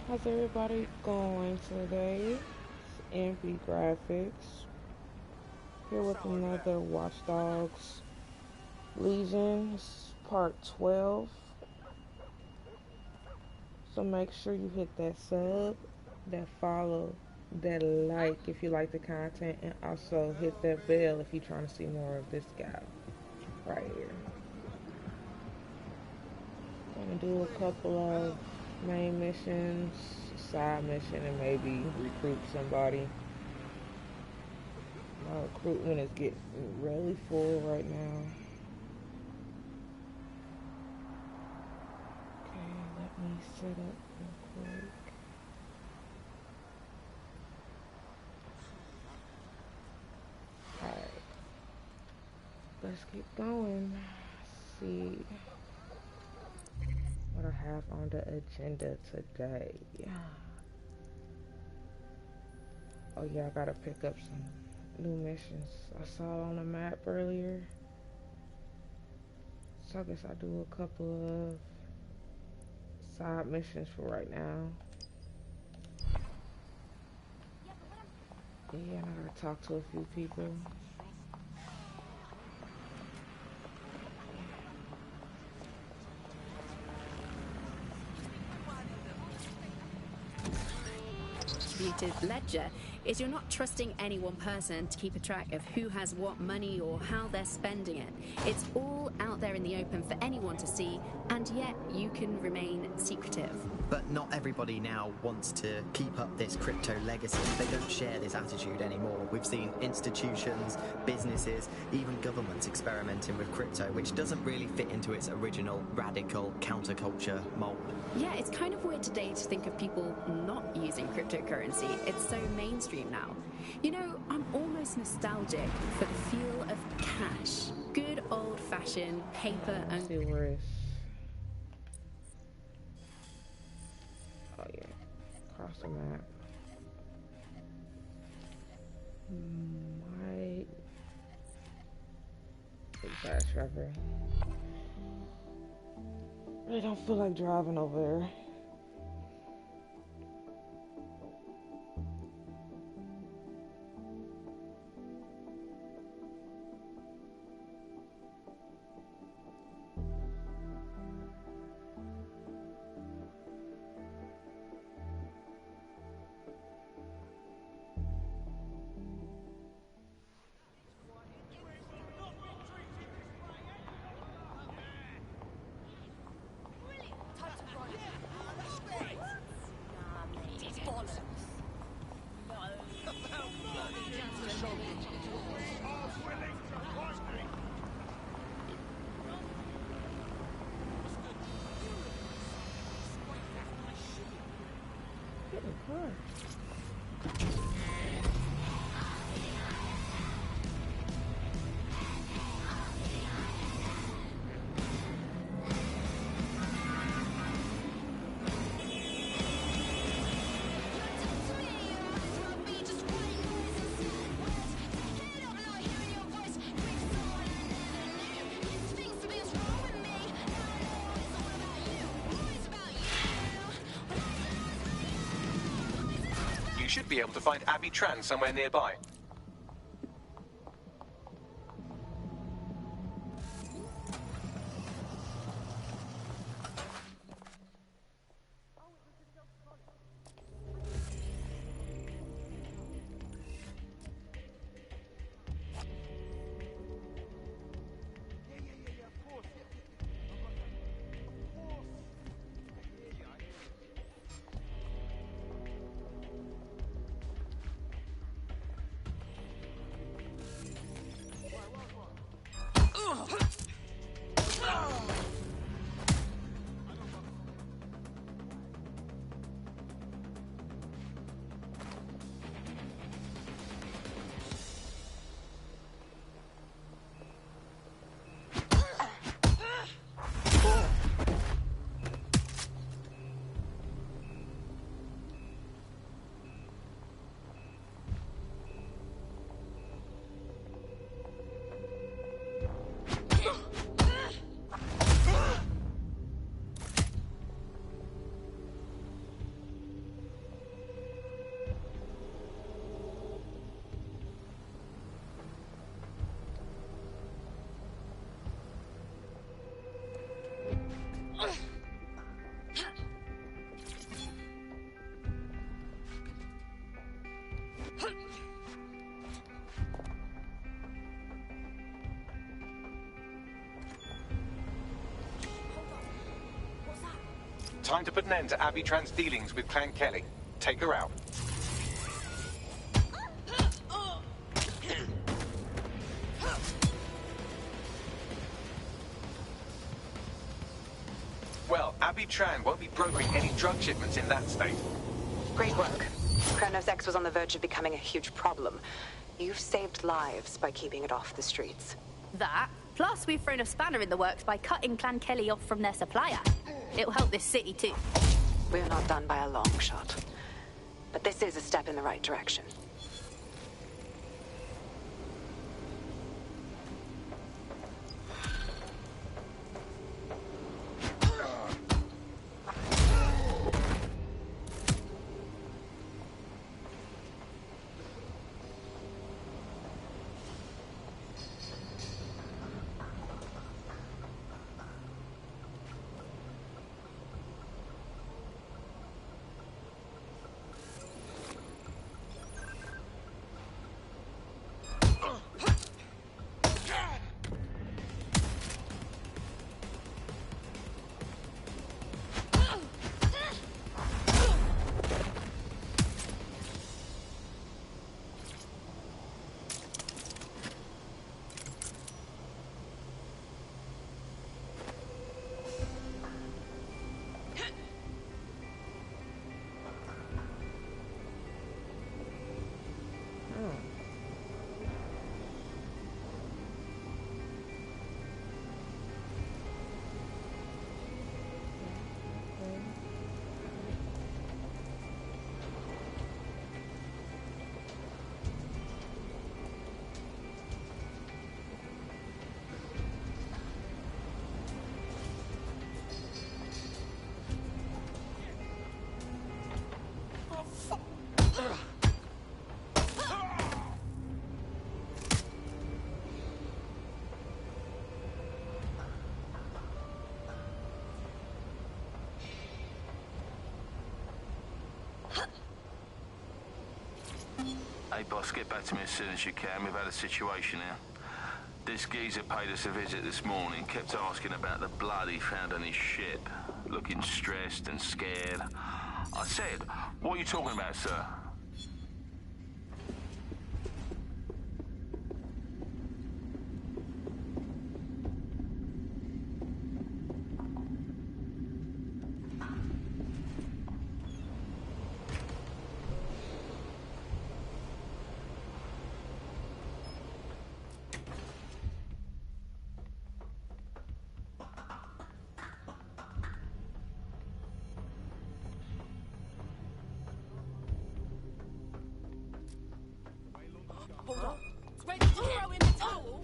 How's everybody going today? It's NiyaBGrafix here with another Watch Dogs Legion. It's part 12. So make sure you hit that sub, that follow, that like if you like the content, and also hit that bell if you're trying to see more of this guy right here. I'm gonna do a couple of main missions, side mission, and maybe recruit somebody. My recruitment is getting really full right now. Okay, let me set up real quick. Alright, let's keep going. See what I have on the agenda today. Oh yeah, I gotta pick up some new missions I saw on the map earlier. So I guess I'll do a couple of side missions for right now. Yeah, and I gotta talk to a few people. Distributed ledger is you're not trusting any one person to keep a track of who has what money or how they're spending it. It's all out there in the open for anyone to see, and yet you can remain secretive. But not everybody now wants to keep up this crypto legacy. They don't share this attitude anymore. We've seen institutions, businesses, even governments experimenting with crypto, which doesn't really fit into its original radical counterculture mold. Yeah, it's kind of weird today to think of people not using cryptocurrency. It's so mainstream now. You know, I'm almost nostalgic for the feel of cash. Good old-fashioned paper and... See where it's... Oh yeah, across the map. Might be fast travel. Really don't feel like driving over there. You should be able to find Abby Tran somewhere nearby. Time to put an end to Abby Tran's dealings with Clan Kelly. Take her out. Well, Abby Tran won't be brokering any drug shipments in that state. Great work. Kronos X was on the verge of becoming a huge problem. You've saved lives by keeping it off the streets. That, plus we've thrown a spanner in the works by cutting Clan Kelly off from their supplier. It'll help this city too. We're not done by a long shot. But this is a step in the right direction. Hey boss, get back to me as soon as you can. We've had a situation here. This geezer paid us a visit this morning, kept asking about the blood he found on his ship, looking stressed and scared. I said, what are you talking about, sir? Hold on. Ready to throw in the towel?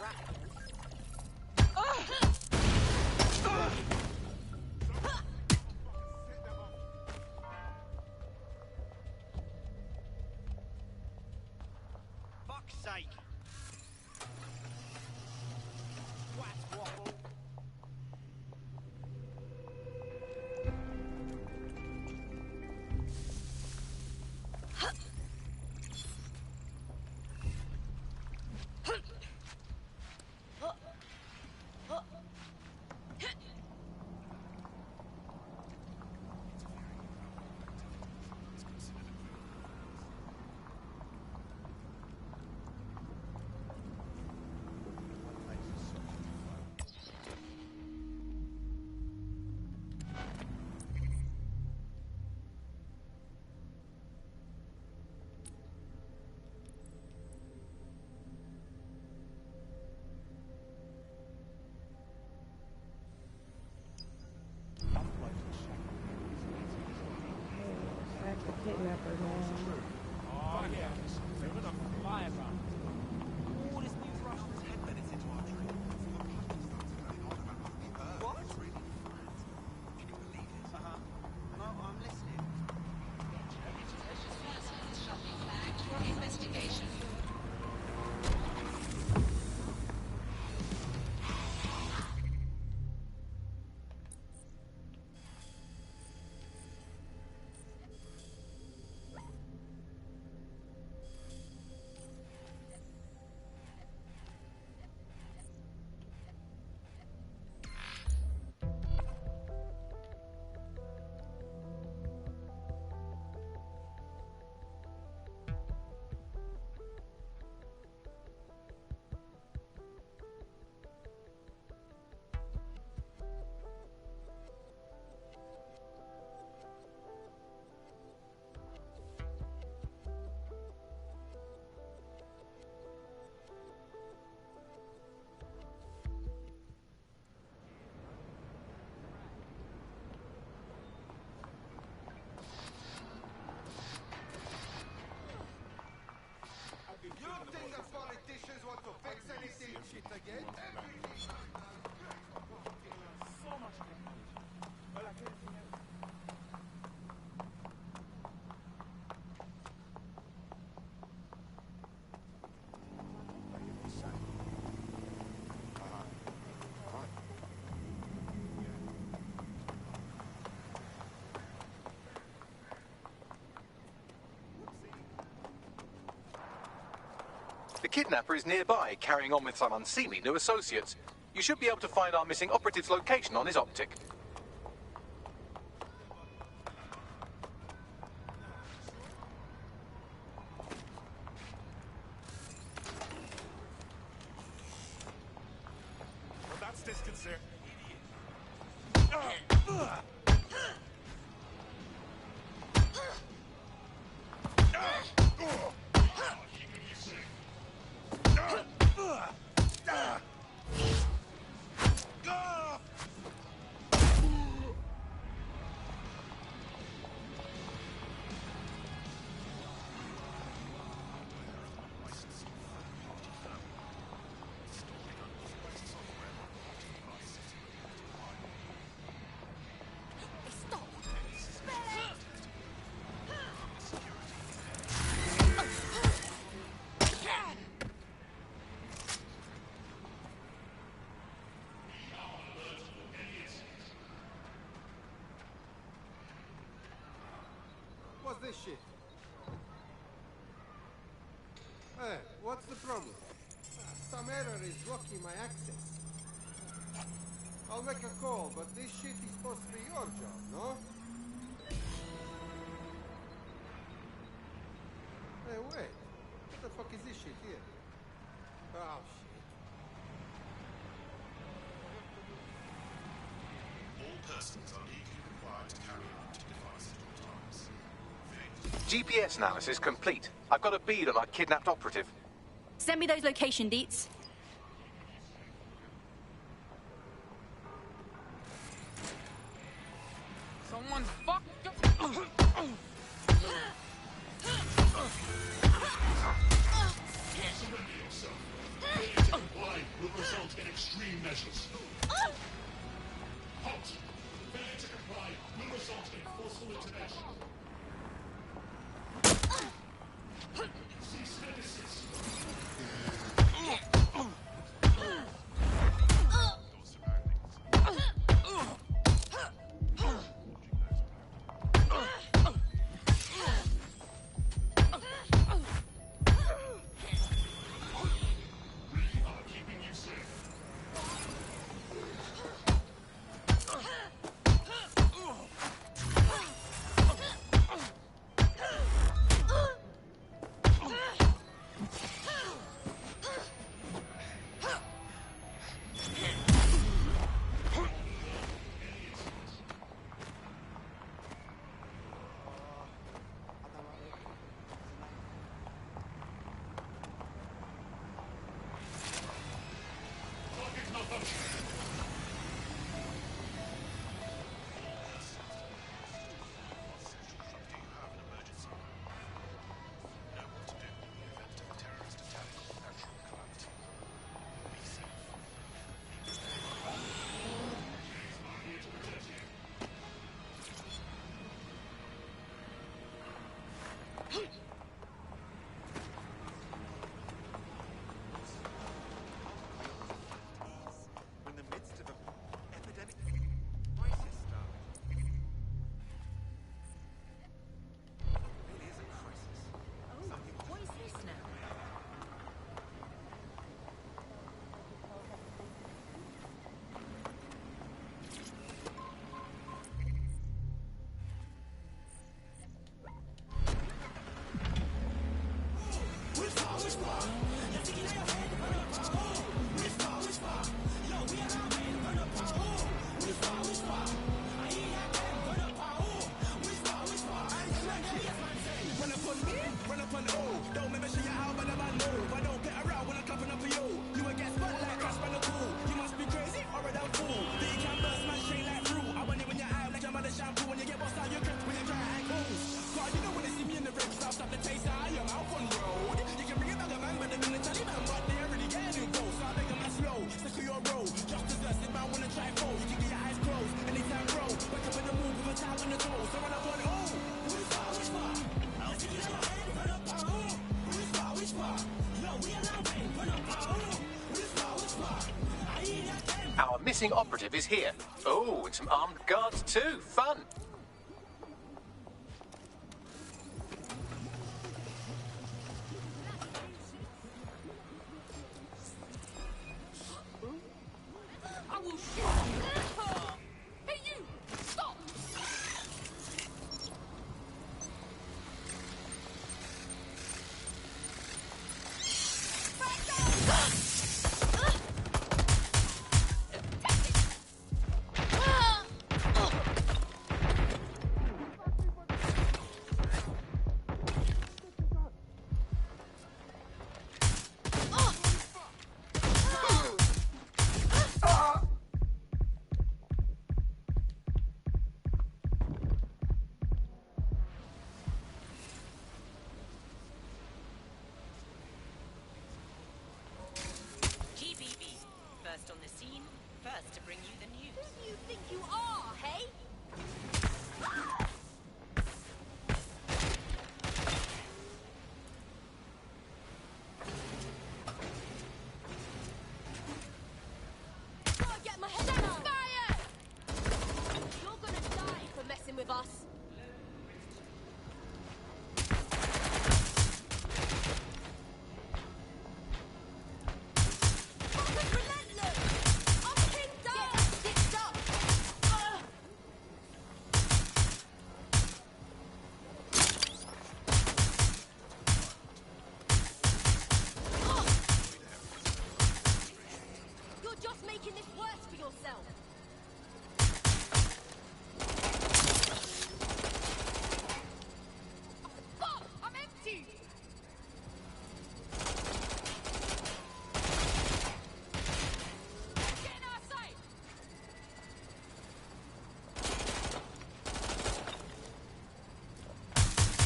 Fuck's sake! What waffle? That's the kidnapper now. Oh, yeah. They're gonna fly around. All this news rush was 10 minutes into our trip. What? Can you believe it? No, I'm listening. Investigation. You think the politicians want to fix anything shit again? So much technology. But like anything else. The kidnapper is nearby, carrying on with some unseemly new associates. You should be able to find our missing operative's location on his optic. Well, that's disconcerting. What's this shit? Hey, what's the problem? Some error is blocking my access. I'll make a call, but this shit is supposed to be your job, no? Hey, wait. What the fuck is this shit here? Oh, shit. All persons are legally required to carry out devices at all times. GPS analysis complete. I've got a bead on our kidnapped operative. Send me those location deets. Someone's fucked up. Surrender yourself. Blind. Run up on me, run up on all. Don't make me show you how, but I know. I don't get around when I'm clapping up for you. You will get spotlight, crash by the cool. You must be crazy or a damn fool. That you can burst my shade like fruit. I want it when you're out like your mother shampoo. When you get bossed out, you grip when you try and close. God, you don't want to see me in the rips. I'll stop the taste out your mouth on road. You can bring it back a man, but they're gonna tell you man, but they already get you go. So I beg them slow, stick to your road. Just as us, if I wanna try fold, you can get your eyes closed. Anytime bro, wake up in the move with a towel on the toes. So run up on oh, which part, which part? I'll see you run up on oh, which part, which part? Yo, we are now waiting, run up on oh, which part, which part? I hear that game. Our missing operative is here. Oh, and some armed guards too. Fun. I will shoot you. Hey, you! Stop! GBB, first on the scene, first to bring you the news. Who do you think you are, hey? Gotta get my head down! Fire! You're gonna die for messing with us. You're just making this worse for yourself. Fuck! I'm empty! Get in our sight!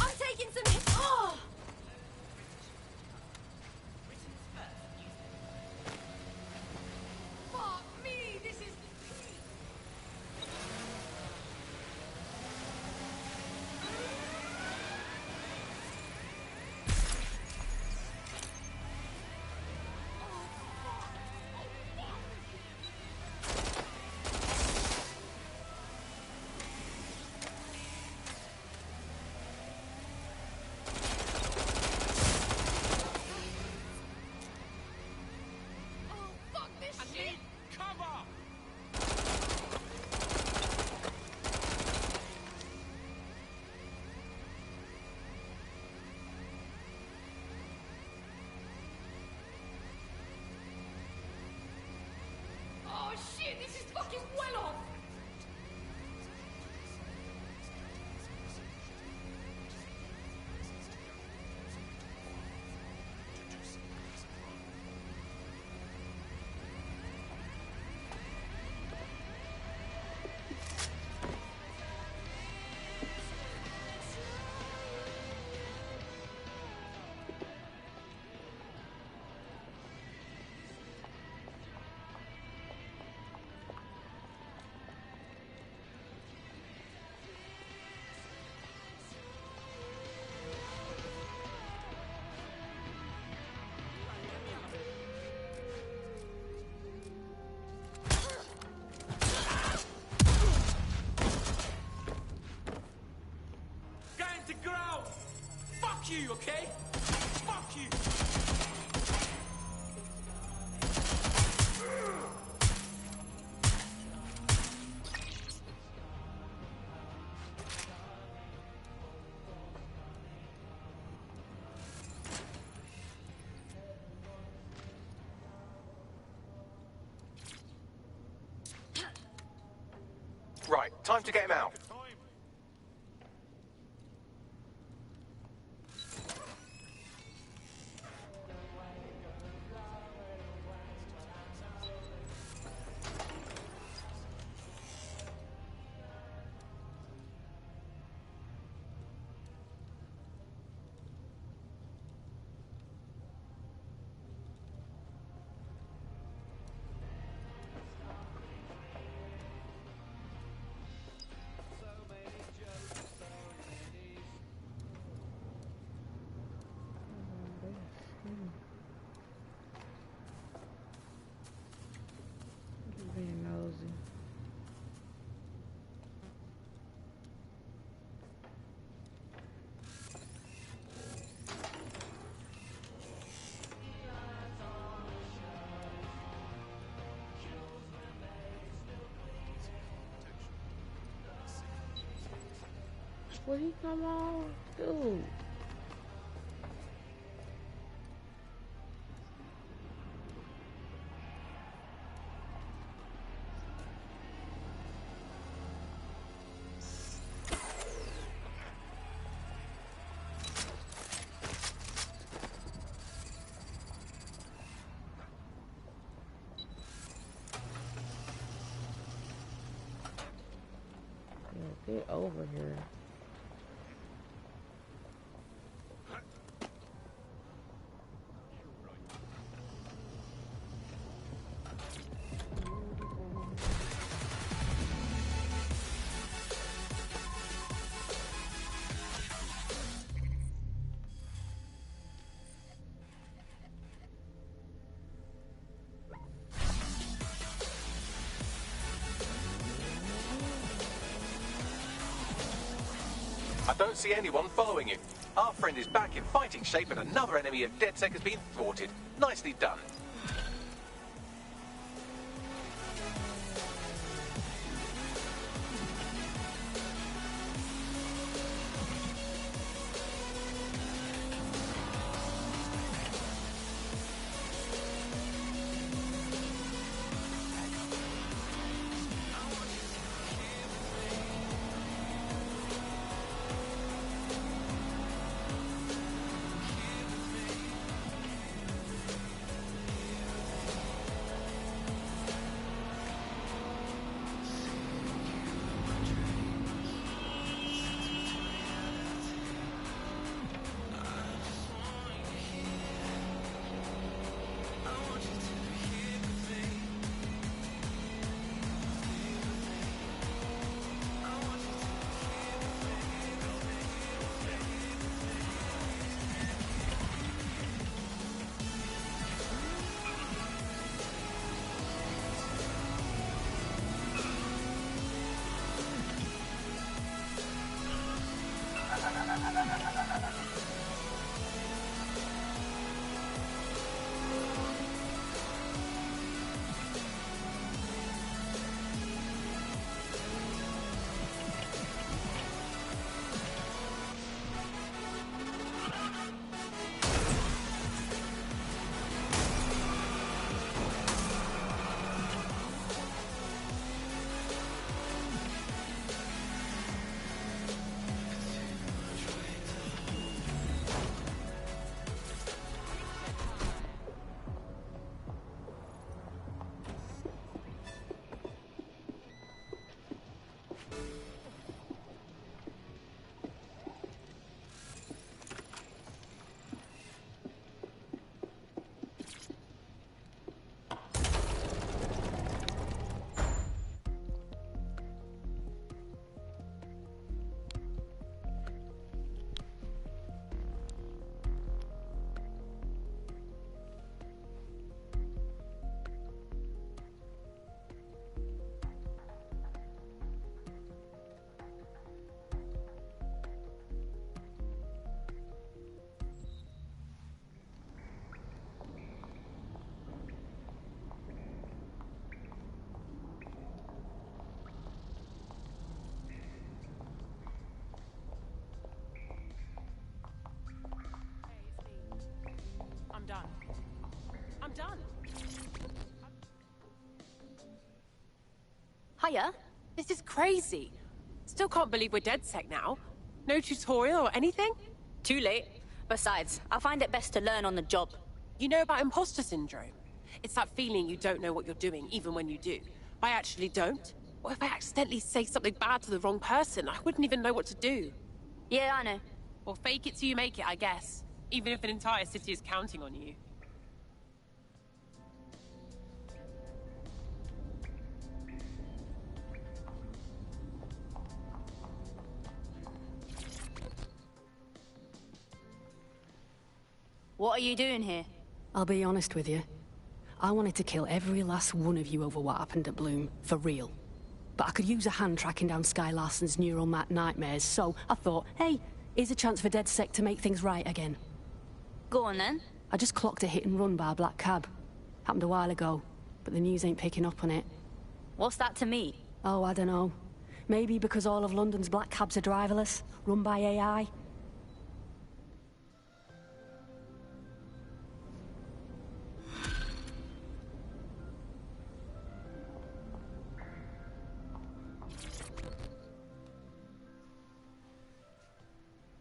I'm taking some hits. Oh! Fuck me! This is... Oh, fuck this shit! Cover! Oh shit, this is fucking well off! Going to ground! Fuck you, okay? Fuck you! Right, time to get him out. Will he come on? Dude. Get over here. I don't see anyone following you. Our friend is back in fighting shape and another enemy of DedSec has been thwarted. Nicely done. I'm done. I'm done. Hiya. This is crazy. Still can't believe we're DedSec now. No tutorial or anything? Too late. Besides, I find it best to learn on the job. You know about imposter syndrome? It's that feeling you don't know what you're doing, even when you do. I actually don't. What if I accidentally say something bad to the wrong person? I wouldn't even know what to do. Yeah, I know. Well, fake it till you make it, I guess. Even if an entire city is counting on you. What are you doing here? I'll be honest with you. I wanted to kill every last one of you over what happened at Bloom, for real. But I could use a hand tracking down Sky Larson's neural map nightmares, so I thought, hey, here's a chance for DedSec to make things right again. Go on then. I just clocked a hit and run by a black cab. Happened a while ago, but the news ain't picking up on it. What's that to me? Oh, I don't know. Maybe because all of London's black cabs are driverless, run by AI.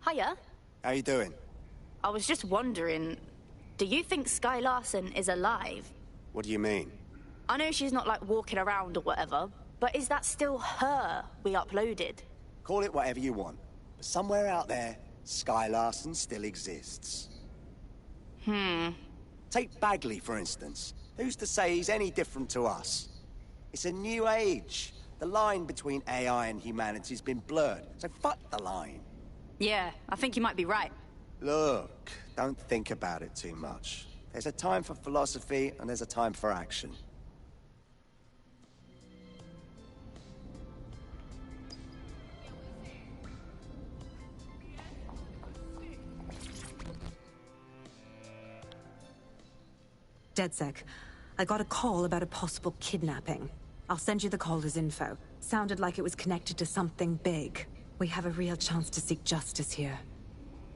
Hiya. How you doing? I was just wondering, do you think Sky Larson is alive? What do you mean? I know she's not, like, walking around or whatever, but is that still her we uploaded? Call it whatever you want. But somewhere out there, Sky Larson still exists. Take Bagley, for instance. Who's to say he's any different to us? It's a new age. The line between AI and humanity's been blurred, so fuck the line. Yeah, I think you might be right. Look, don't think about it too much. There's a time for philosophy, and there's a time for action. DedSec, I got a call about a possible kidnapping. I'll send you the caller's info. Sounded like it was connected to something big. We have a real chance to seek justice here.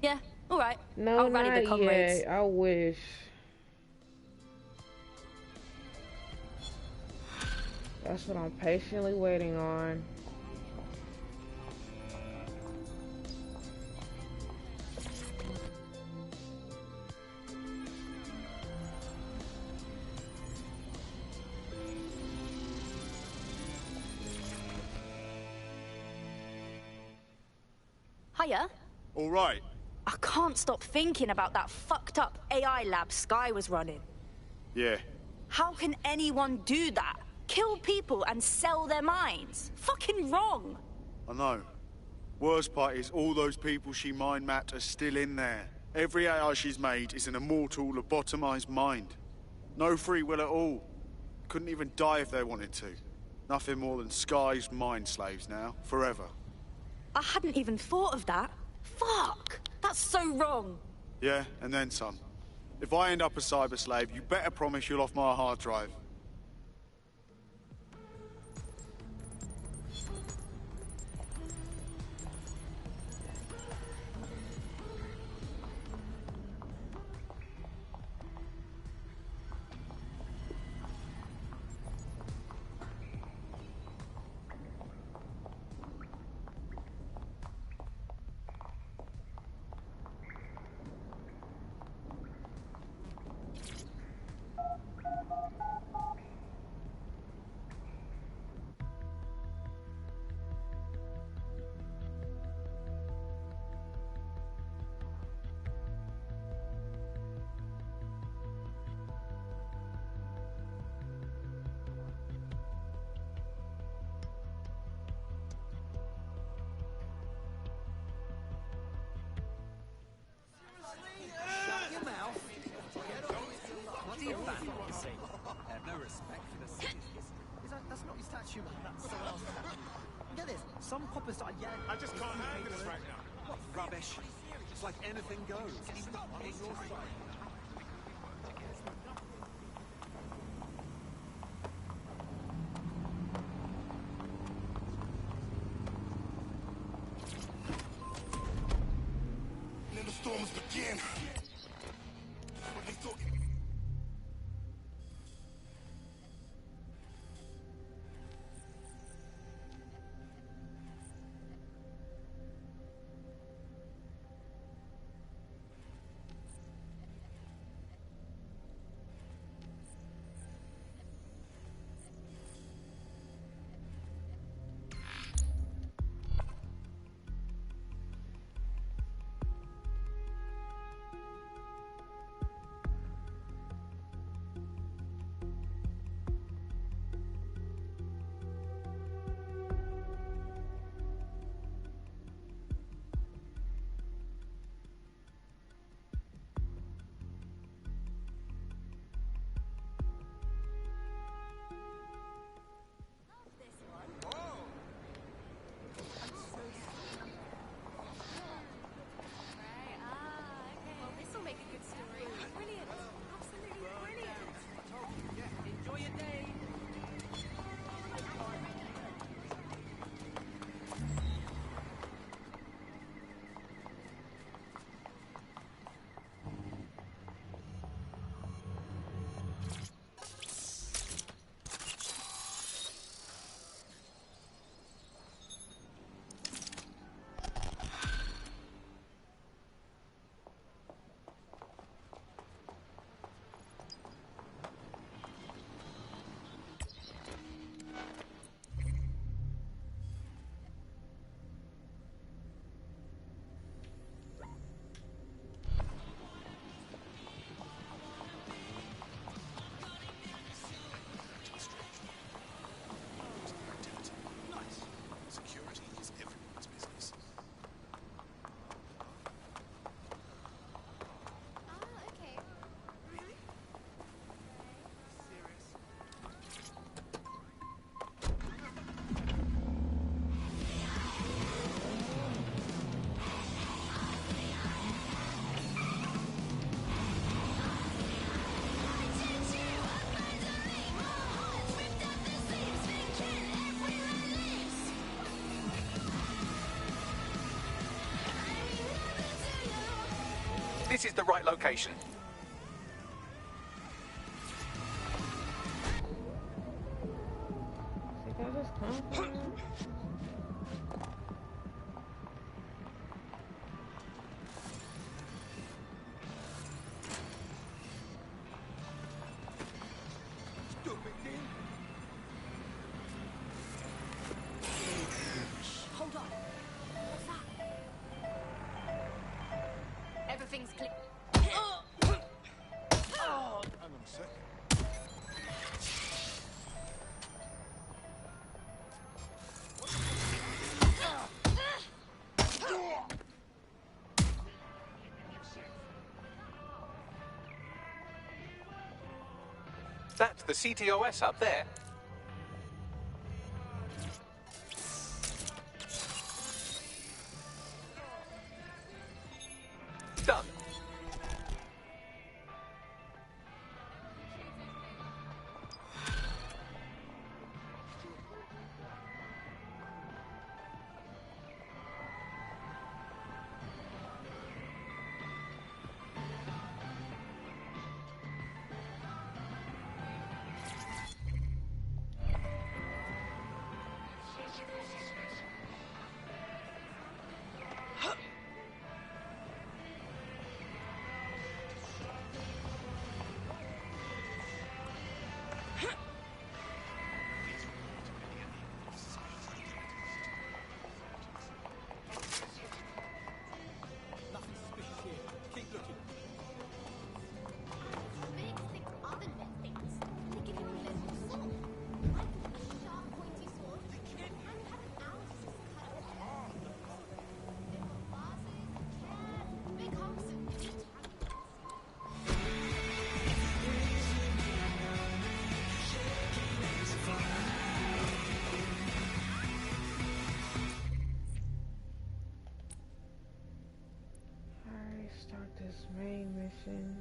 Yeah, all right. No, I'll rally the not comrades. yet. I wish. That's what I'm patiently waiting on. Hiya. All right. I can't stop thinking about that fucked up AI lab Sky was running. Yeah. How can anyone do that? Kill people and sell their minds? Fucking wrong. I know. Worst part is all those people she mind mapped are still in there. Every AI she's made is an immortal, lobotomized mind. No free will at all. Couldn't even die if they wanted to. Nothing more than Sky's mind slaves now, forever. I hadn't even thought of that. Fuck! That's so wrong. Yeah, and then some. If I end up a cyber slave, you better promise you'll off my hard drive. That's not your statue, man. That's someone else. Get this. Some coppers are I just can't handle this right now. What rubbish? It's like anything goes. Ignore side. Then the storms begin. What they thought. This is the right location. Think I just come from here? Hold on. What's that? Everything's clear. Hang on a sec. That's the CTOS up there. Done. Start this main mission.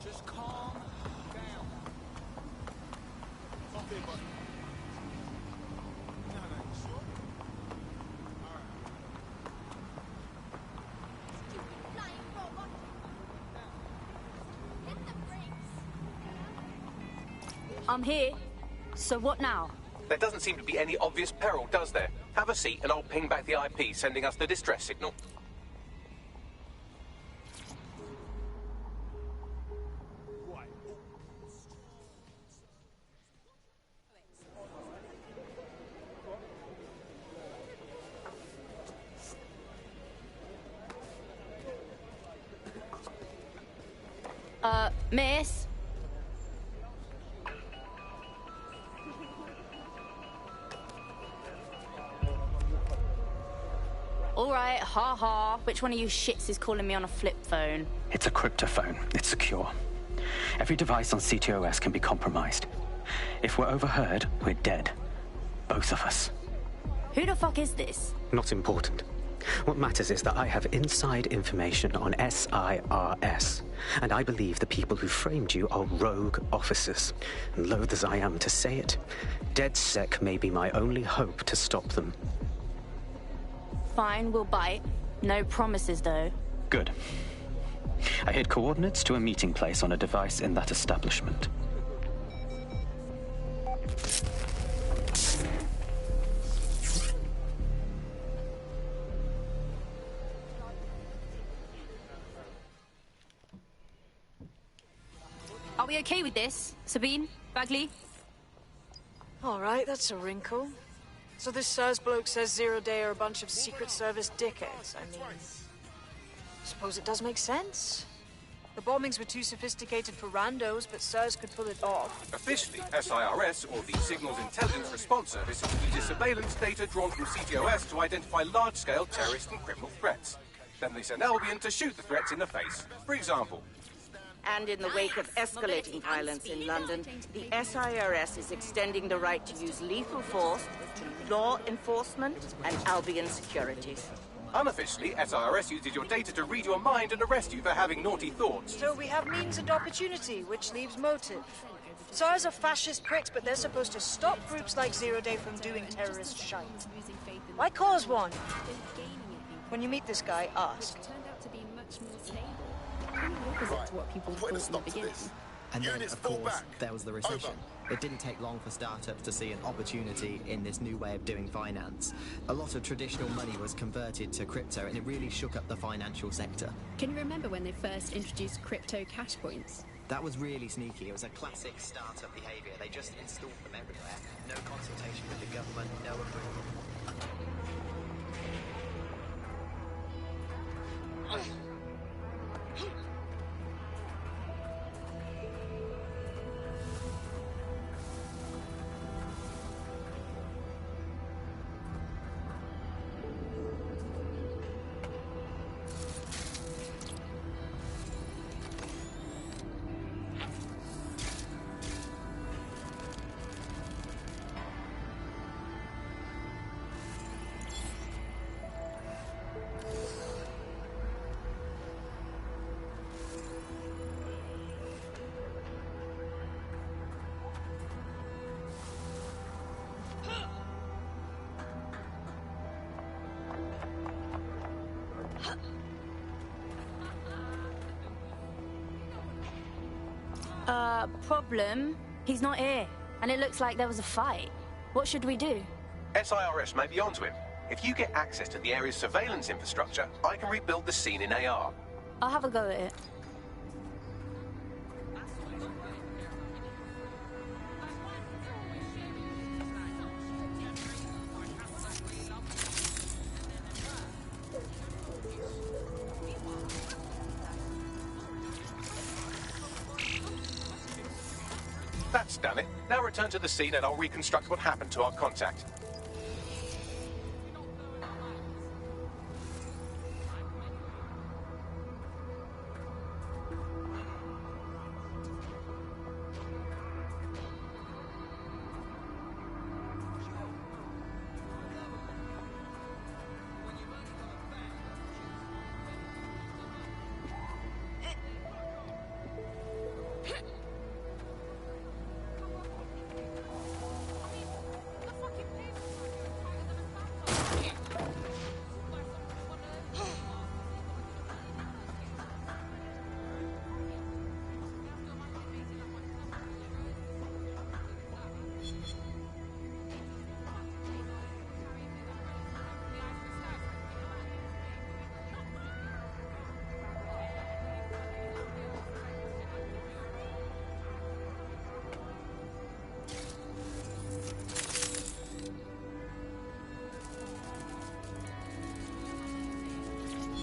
Just calm down. Okay, buddy. No, you sure? All right. Stupid flying robot. Hit the brakes. I'm here. So what now? There doesn't seem to be any obvious peril, does there? Have a seat and I'll ping back the IP sending us the distress signal. Miss? Alright, ha ha. Which one of you shits is calling me on a flip phone? It's a cryptophone. It's secure. Every device on CTOS can be compromised. If we're overheard, we're dead. Both of us. Who the fuck is this? Not important. What matters is that I have inside information on SIRS, and I believe the people who framed you are rogue officers. And loath as I am to say it, DedSec may be my only hope to stop them. Fine, we'll bite. No promises, though. Good. I hid coordinates to a meeting place on a device in that establishment. we okay with this? Sabine? Bagley? Alright, that's a wrinkle. So this SARS bloke says Zero Day are a bunch of Secret Service dickheads. I mean, suppose it does make sense. The bombings were too sophisticated for randos, but SARS could pull it off. Officially, SIRS, or the Signals Intelligence Response Service, uses surveillance data drawn from CTOS to identify large-scale terrorist and criminal threats. Then they send Albion to shoot the threats in the face. For example, And in the wake of escalating violence in London, the SIRS is extending the right to use lethal force to law enforcement and Albion securities. unofficially, SIRS uses your data to read your mind and arrest you for having naughty thoughts. So we have means and opportunity, which leaves motive. SARS are fascist pricks, but they're supposed to stop groups like Zero Day from doing terrorist shite. Why cause one? When you meet this guy, ask. Opposite to what people thought in the beginning. And then, of course, there was the recession. It didn't take long for startups to see an opportunity in this new way of doing finance. A lot of traditional money was converted to crypto, and it really shook up the financial sector. Can you remember when they first introduced crypto cash points? That was really sneaky. It was a classic startup behavior. They just installed them everywhere. No consultation with the government, no approval. Problem? He's not here. And it looks like there was a fight. What should we do? SIRS may be onto him. If you get access to the area's surveillance infrastructure, I can rebuild the scene in AR. I'll have a go at it. That's done it. Now return to the scene and I'll reconstruct what happened to our contact.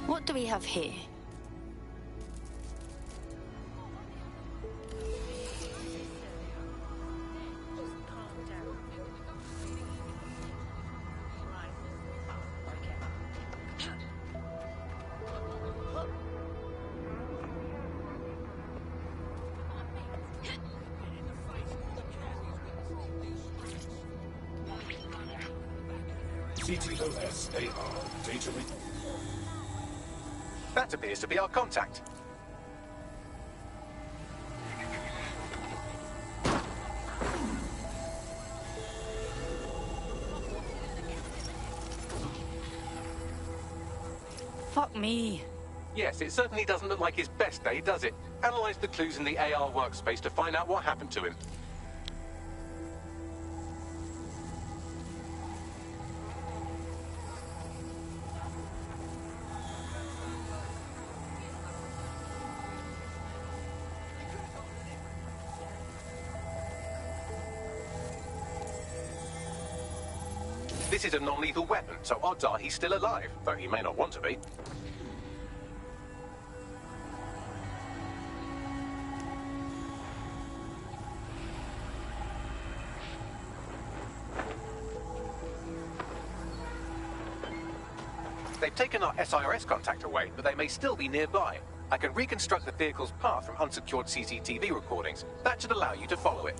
What do we have here? CTOS AR data. That appears to be our contact. Fuck me. Yes, it certainly doesn't look like his best day, does it? Analyze the clues in the AR workspace to find out what happened to him. This is a non-lethal weapon, so odds are he's still alive, though he may not want to be. They've taken our SIRS contact away, but they may still be nearby. I can reconstruct the vehicle's path from unsecured CCTV recordings. That should allow you to follow it.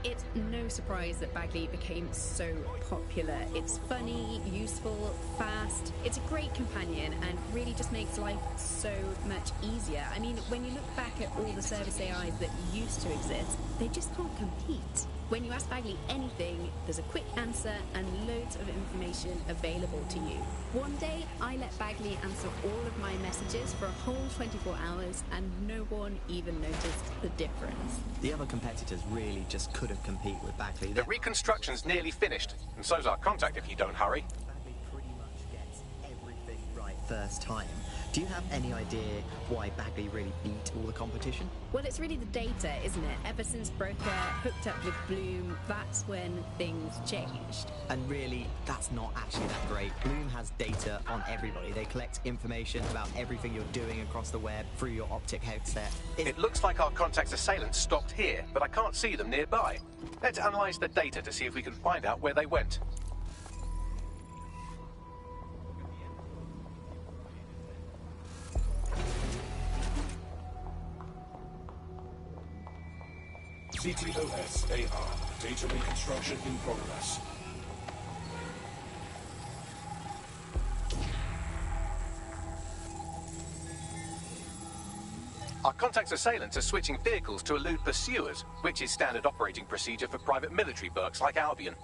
It's no surprise that Bagley became so popular. It's funny, useful, fast. It's a great companion and really just makes life so much easier. I mean, when you look back at all the service AIs that used to exist, they just can't compete. When you ask Bagley anything, there's a quick answer and loads of information available to you. One day, I let Bagley answer all of my messages for a whole 24 hours and no one even noticed the difference. The other competitors really just couldn't compete with Bagley. The reconstruction's nearly finished, and so's our contact if you don't hurry. Bagley pretty much gets everything right first time. Do you have any idea why Bagley really beat all the competition? Well, it's really the data, isn't it? Ever since Broker hooked up with Bloom, that's when things changed. And really, that's not actually that great. Bloom has data on everybody. They collect information about everything you're doing across the web through your optic headset. It looks like our contact's assailants stopped here, but I can't see them nearby. Let's analyze the data to see if we can find out where they went. CTOS AR. Data reconstruction in progress. Our contact's assailants are switching vehicles to elude pursuers, which is standard operating procedure for private military burks like Albion.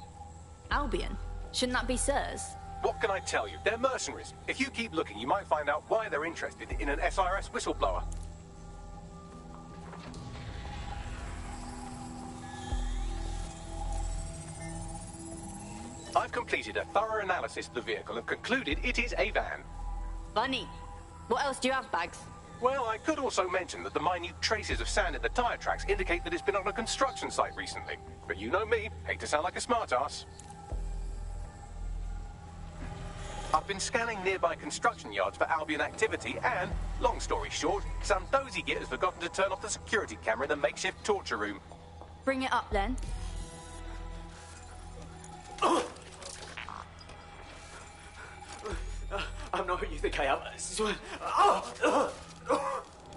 Albion? Shouldn't that be SIRS? What can I tell you? They're mercenaries. If you keep looking, you might find out why they're interested in an SIRS whistleblower. I've completed a thorough analysis of the vehicle and concluded it is a van. Funny. What else do you have, Bags? Well, I could also mention that the minute traces of sand in the tyre tracks indicate that it's been on a construction site recently. But you know me, hate to sound like a smartass. I've been scanning nearby construction yards for Albion activity and, long story short, some dozy git has forgotten to turn off the security camera in the makeshift torture room. Bring it up, then. I'm not who you think I am.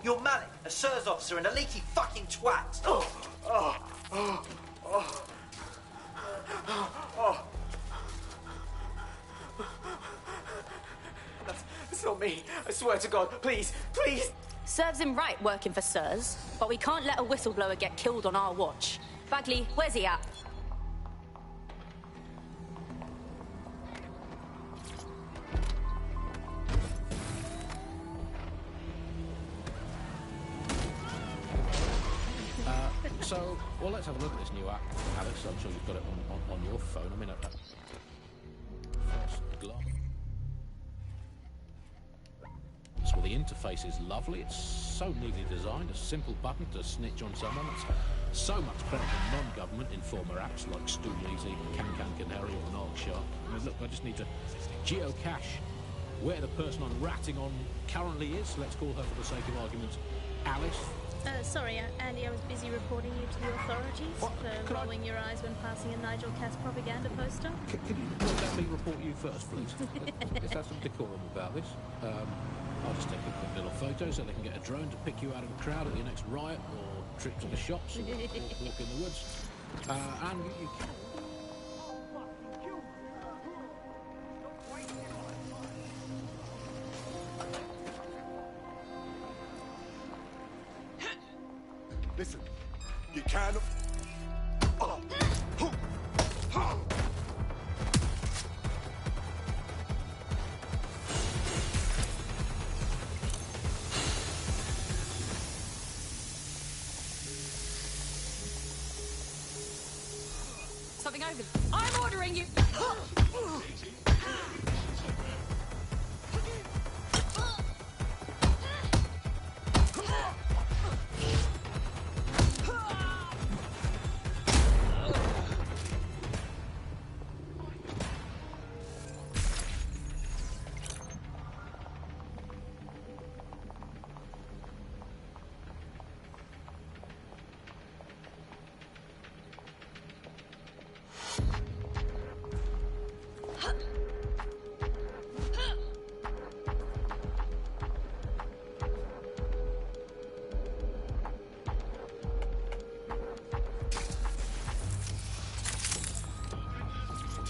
You're Malik, a SIRS officer and a leaky fucking twat. That's not me. I swear to God. Please, please. Serves him right working for SIRS, but we can't let a whistleblower get killed on our watch. Bagley, where's he at? Well, let's have a look at this new app, Alex. I'm sure you've got it on your phone. I mean, first glove. So the interface is lovely. It's so neatly designed. A simple button to snitch on someone. It's so much better than non-government informer apps like Stool Easy, Can Canary, or Narkshark. I mean, look, I just need to geocache where the person I'm ratting on currently is. Let's call her, for the sake of argument, Alice. Sorry, Andy, I was busy reporting you to the authorities for rolling your eyes when passing a Nigel Cass propaganda poster. Can you let me report you first, please? Let's have some decorum about this. I'll just take a quick little photo so they can get a drone to pick you out of the crowd at your next riot or trip to the shops or walk in the woods. And you can... Listen, you can't... something over. I'm ordering you.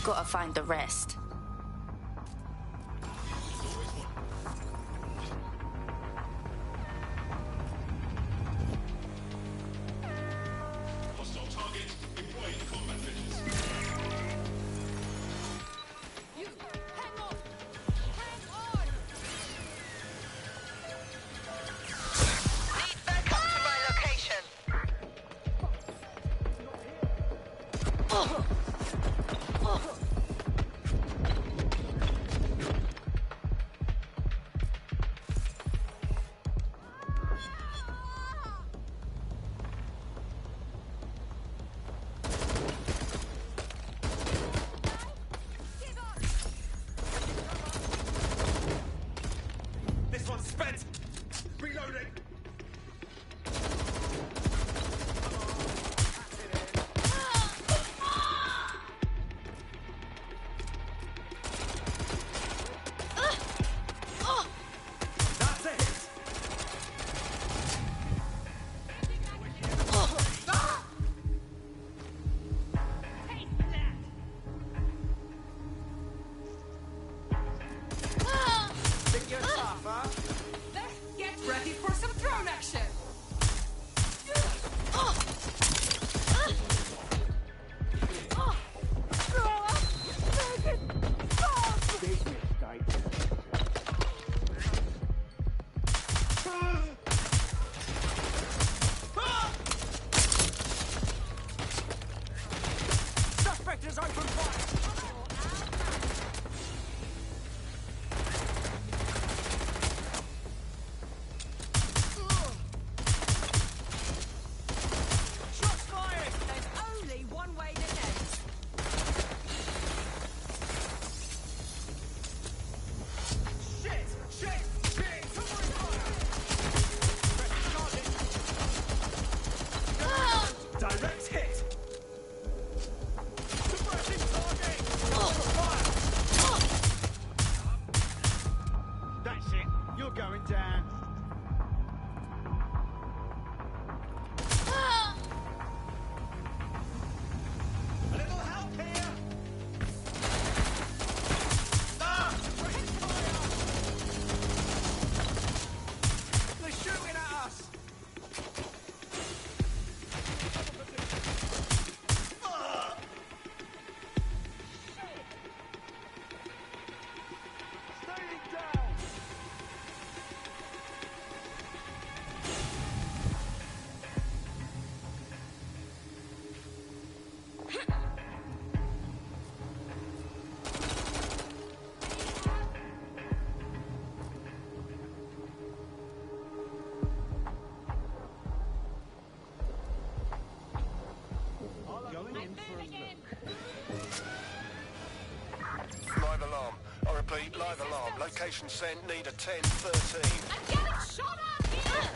Gotta find the rest. Live alarm. I repeat, live alarm. Location sent, need a 10-13. I'm getting shot at here!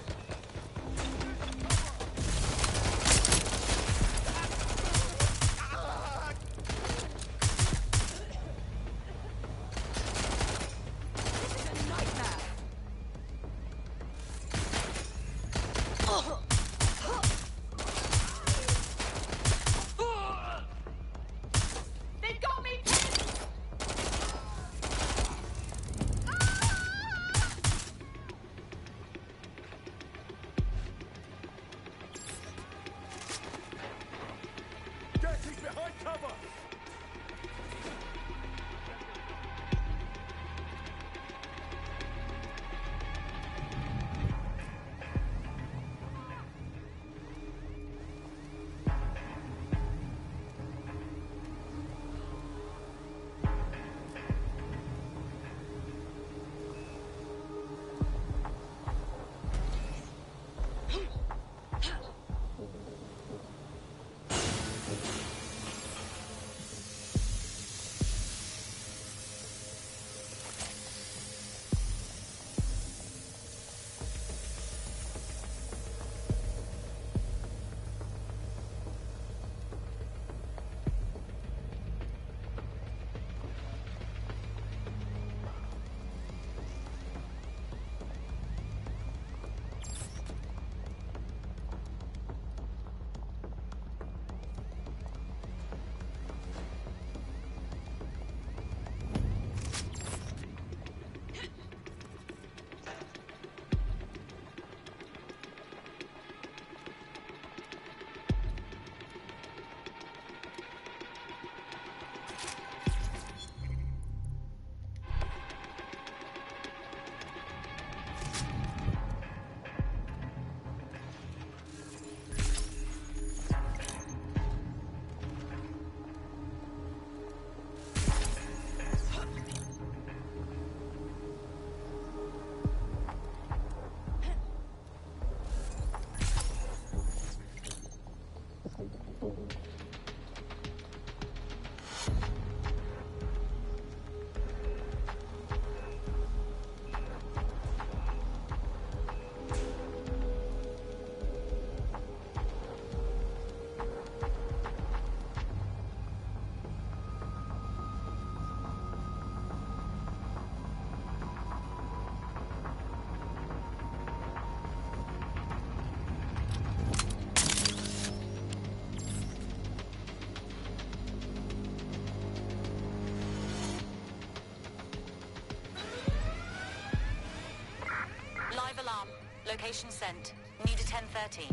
Location sent. Need a 1013.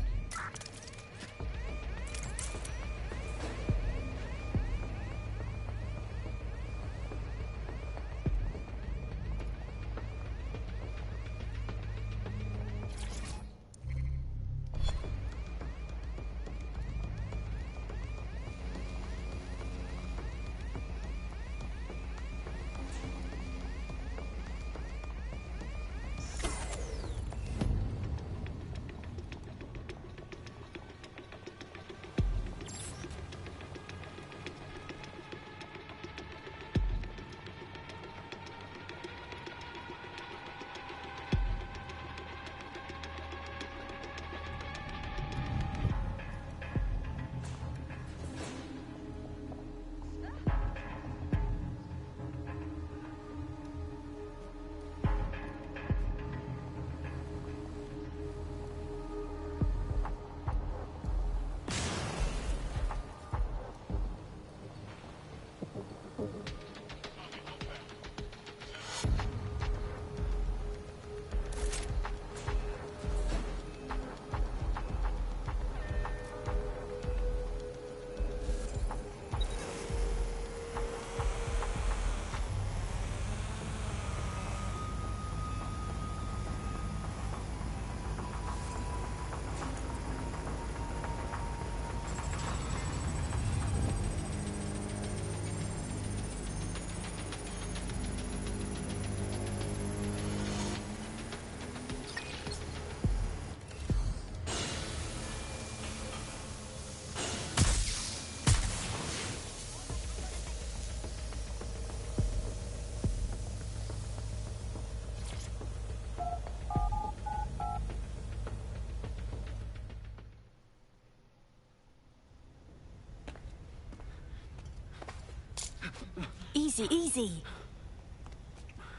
Easy, easy.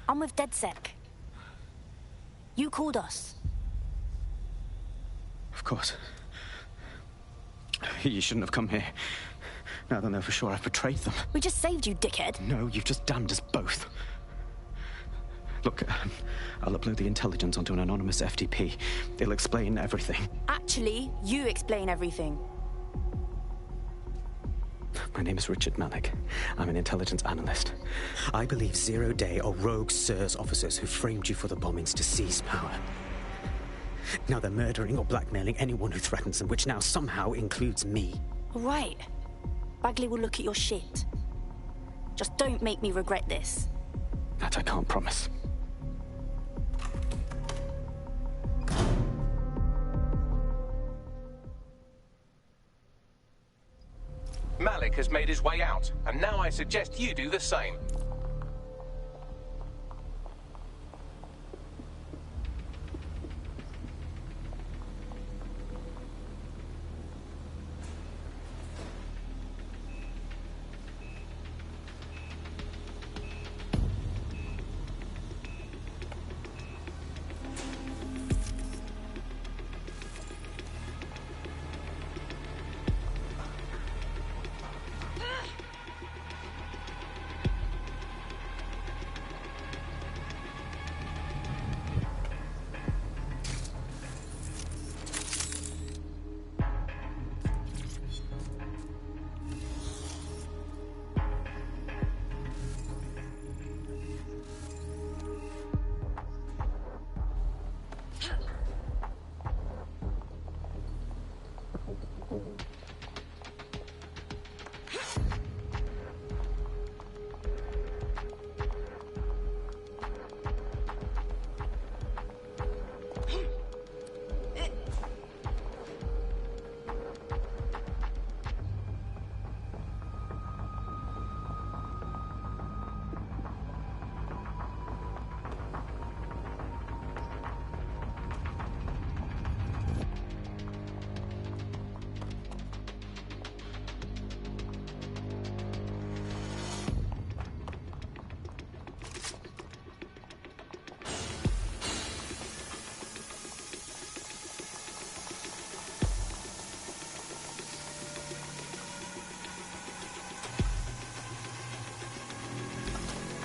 I'm with DedSec. You called us. Of course. You shouldn't have come here. Now they know for sure I've betrayed them. We just saved you, dickhead. No, you've just damned us both. Look, I'll upload the intelligence onto an anonymous FTP. It'll explain everything. Actually, you explain everything. My name is Richard Malik. I'm an intelligence analyst. I believe Zero Day are rogue SIRS officers who framed you for the bombings to seize power. Now they're murdering or blackmailing anyone who threatens them, which now somehow includes me. All right. Bagley will look at your shit. Just don't make me regret this. That I can't promise. Malik has made his way out, and now I suggest you do the same.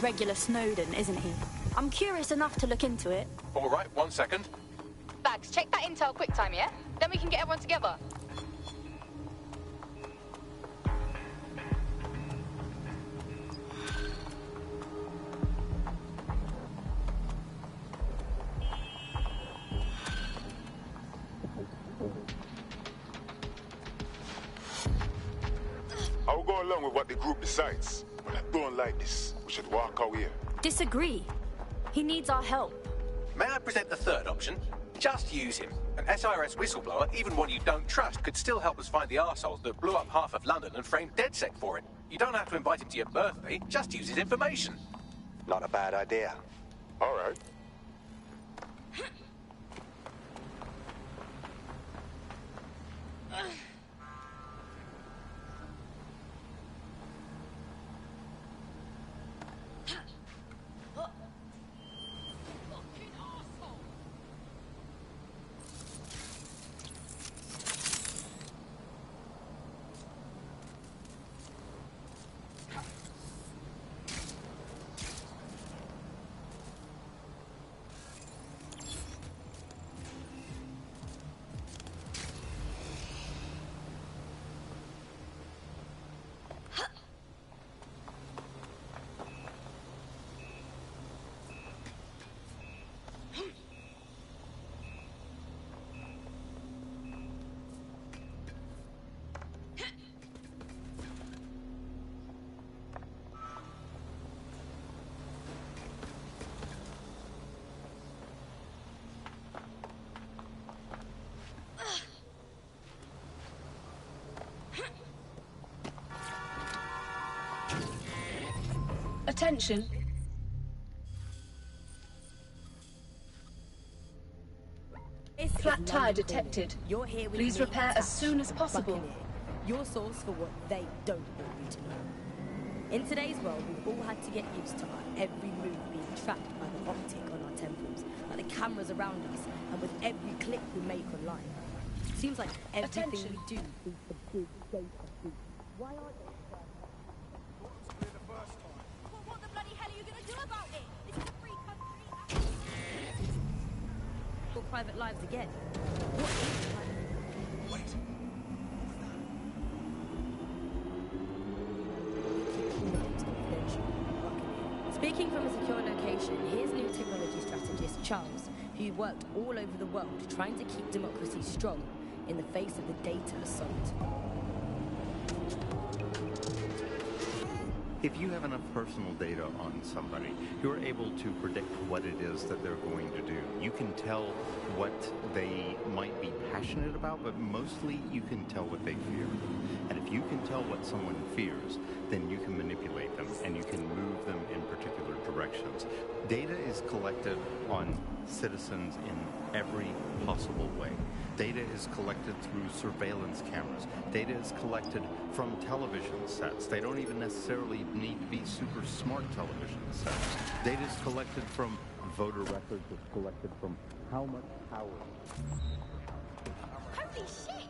Regular Snowden, isn't he? I'm curious enough to look into it. All right, 1 second. Bags, check that intel quick time, yeah? Then we can get everyone together. I will go along with what the group decides, but I don't like this. We should walk away. Disagree. He needs our help. May I present the third option? Just use him. An SIRS whistleblower, even one you don't trust, could still help us find the arseholes that blew up half of London and framed DedSec for it. You don't have to invite him to your birthday, just use his information. Not a bad idea. All right. Attention. Flat tire detected. You're here with Please me repair as attached. soon as possible. Buccaneer, your source for what they don't want you to know. In today's world, we've all had to get used to our every move being tracked by the optic on our temples, by the cameras around us, and with every click we make online. Seems like everything Attention. we do is a big data breach. Why aren't they? What the bloody hell are you gonna do about it? This is a free country. Or private lives again. What is private? Wait. Speaking from a secure location, here's new technology strategist Charles, who worked all over the world trying to keep democracy strong in the face of the data assault. If you have enough personal data on somebody, you're able to predict what it is that they're going to do. You can tell what they might be passionate about, but mostly you can tell what they fear. And if you can tell what someone fears, then you can manipulate them and you can move them in particular directions. Data is collected on citizens in every possible way. Data is collected through surveillance cameras. Data is collected from television sets. They don't even necessarily need to be super smart television sets. Data is collected from voter records. It's collected from how much power. Holy shit!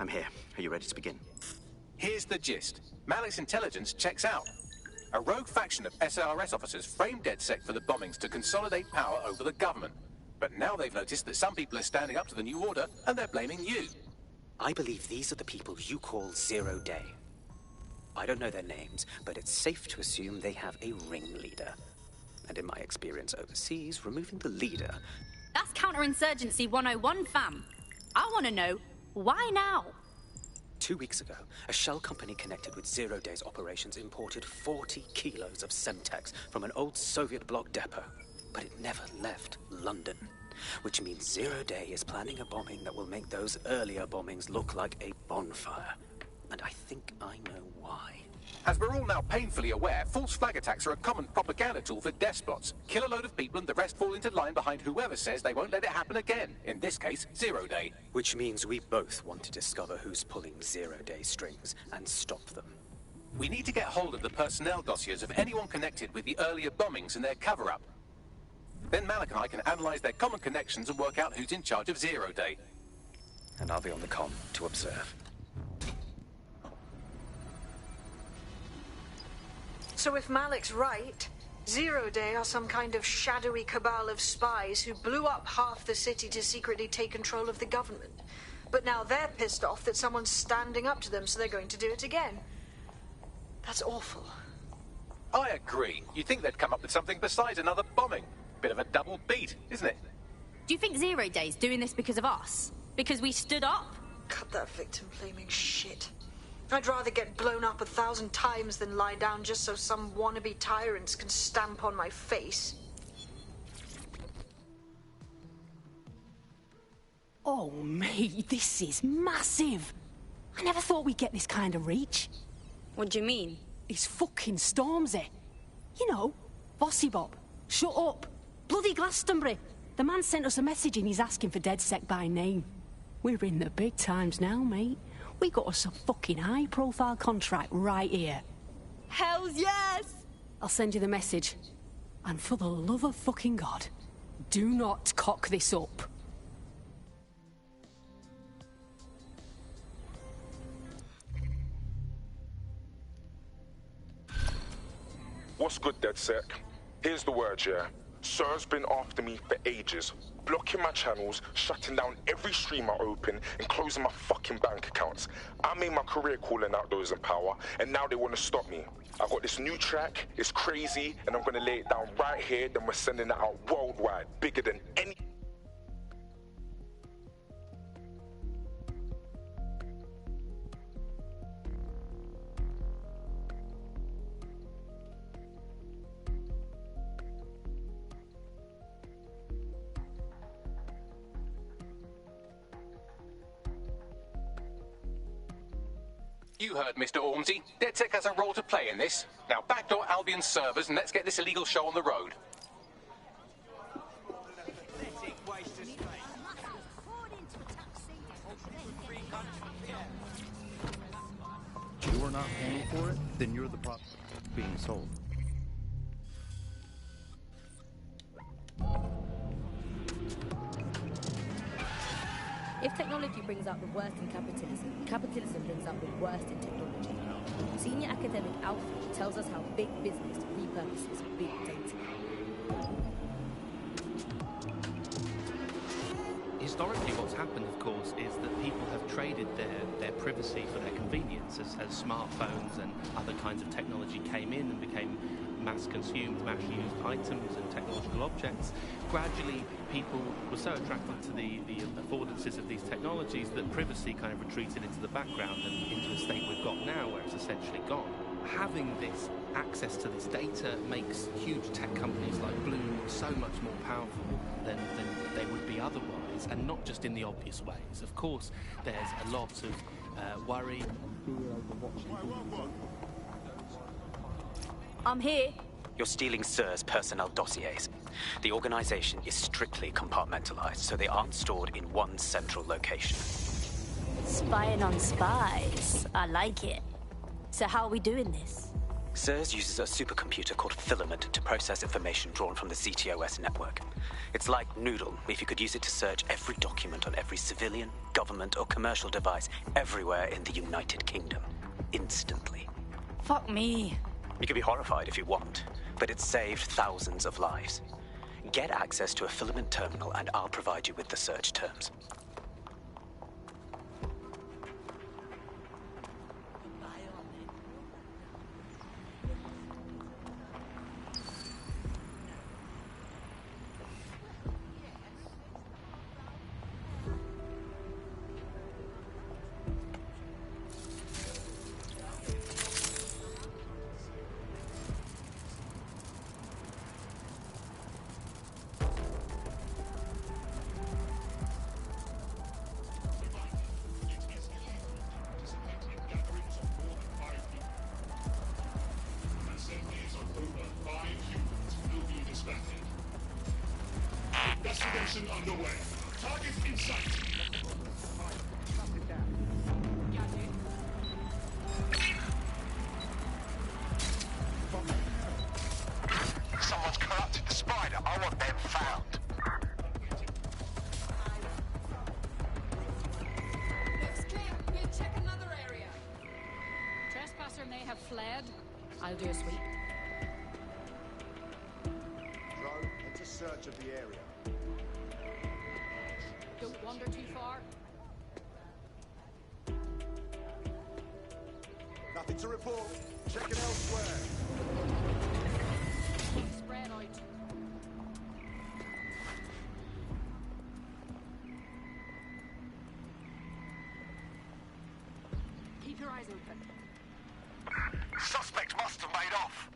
I'm here. Are you ready to begin? Here's the gist. Malik's intelligence checks out. A rogue faction of SIRS officers framed DedSec for the bombings to consolidate power over the government. But now they've noticed that some people are standing up to the new order, and they're blaming you. I believe these are the people you call Zero Day. I don't know their names, but it's safe to assume they have a ringleader. And in my experience overseas, removing the leader That's counterinsurgency 101, fam. I want to know, why now? 2 weeks ago, a shell company connected with 0 Days operations imported 40 kilos of Semtex from an old Soviet bloc depot. But it never left London. Which means 0 Day is planning a bombing that will make those earlier bombings look like a bonfire. And I think I know why. As we're all now painfully aware, false flag attacks are a common propaganda tool for despots. Kill a load of people and the rest fall into line behind whoever says they won't let it happen again. In this case, 0 Day. Which means we both want to discover who's pulling 0 Day strings and stop them. We need to get hold of the personnel dossiers of anyone connected with the earlier bombings and their cover-up. Then Malik and I can analyze their common connections and work out who's in charge of 0 Day. And I'll be on the comm to observe. So if Malik's right, 0 Day are some kind of shadowy cabal of spies who blew up half the city to secretly take control of the government. But now they're pissed off that someone's standing up to them, so they're going to do it again. That's awful. I agree. You'd think they'd come up with something besides another bombing. Bit of a double beat, isn't it? Do you think 0 Day's doing this because of us? Because we stood up? Cut that victim-blaming shit. I'd rather get blown up 1,000 times than lie down just so some wannabe tyrants can stamp on my face. Oh, mate, this is massive. I never thought we'd get this kind of reach. What do you mean? It's fucking Stormzy. You know, Bossy Bob. Shut up. Bloody Glastonbury. The man sent us a message and he's asking for DedSec by name. We're in the big times now, mate. We got us a fucking high-profile contract right here. Hells yes! I'll send you the message. And for the love of fucking God, do not cock this up. What's good, DedSec? Here's the word, yeah. Sir's been after me for ages, blocking my channels, shutting down every stream I open, and closing my fucking bank accounts. I made my career calling out those in power, and now they want to stop me. I got this new track, it's crazy, and I'm gonna lay it down right here, then we're sending it out worldwide, bigger than any... You heard, Mr. Ormsey. DedSec has a role to play in this. Now backdoor Albion's servers and let's get this illegal show on the road. You are not paying for it, then you're the product being sold. If technology brings out the worst in capitalism, capitalism brings out the worst in technology. Senior academic Alfie tells us how big business repurposes big data. Historically, what's happened, of course, is that people have traded their privacy for their convenience as smartphones and other kinds of technology came in and became mass-consumed, mass-used items and technological objects. Gradually, people were so attracted to the affordances of these technologies that privacy kind of retreated into the background and into a state we've got now where it's essentially gone. Having this access to this data makes huge tech companies like Bloom so much more powerful than they would be otherwise, and not just in the obvious ways. Of course, there's a lot of worry. I'm here. You're stealing Sir's personnel dossiers. The organization is strictly compartmentalized, so they aren't stored in one central location. Spying on spies. I like it. So how are we doing this? Sir's uses a supercomputer called Filament to process information drawn from the CTOS network. It's like Noodle, if you could use it to search every document on every civilian, government, or commercial device everywhere in the United Kingdom. Instantly. Fuck me. You can be horrified if you want, but it's saved thousands of lives. Get access to a Filament terminal and I'll provide you with the search terms. Someone's corrupted the spider. I want them found. Looks clear. We'll check another area. Trespasser may have fled. I'll do a sweep. Drone, into search of the area. Don't wander too far. Nothing to report. Checking elsewhere. Spread out. Keep your eyes open. Suspect must have made off.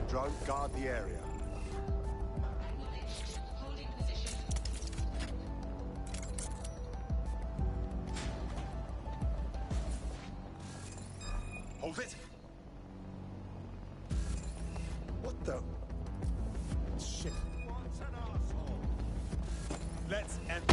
Drone, guard the area. Hold it. What the? Shit. What's an asshole? Let's end.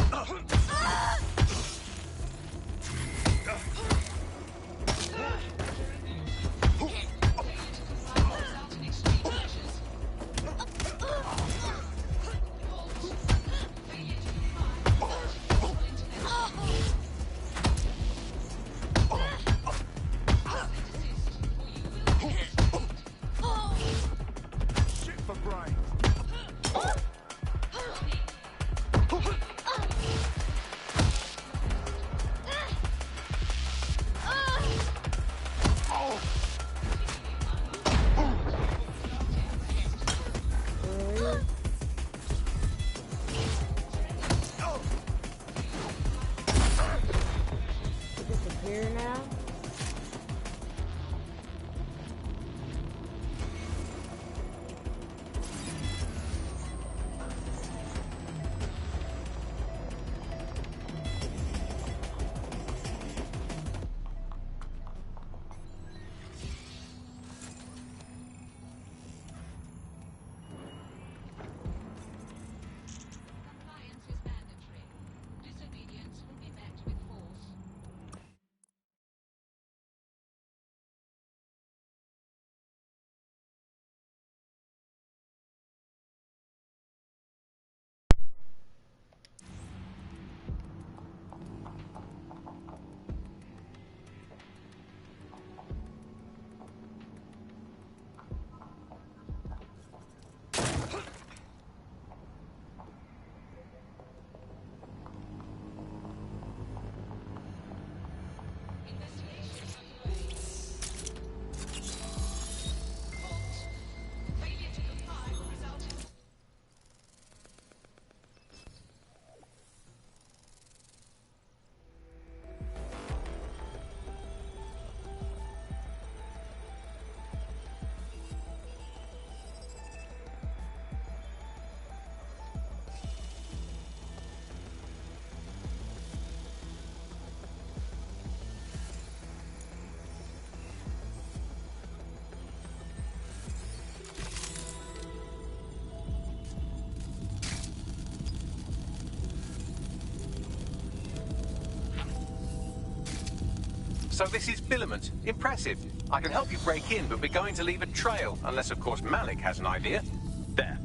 So this is Filament. Impressive. I can help you break in, but we're going to leave a trail, unless, of course, Malik has an idea. There.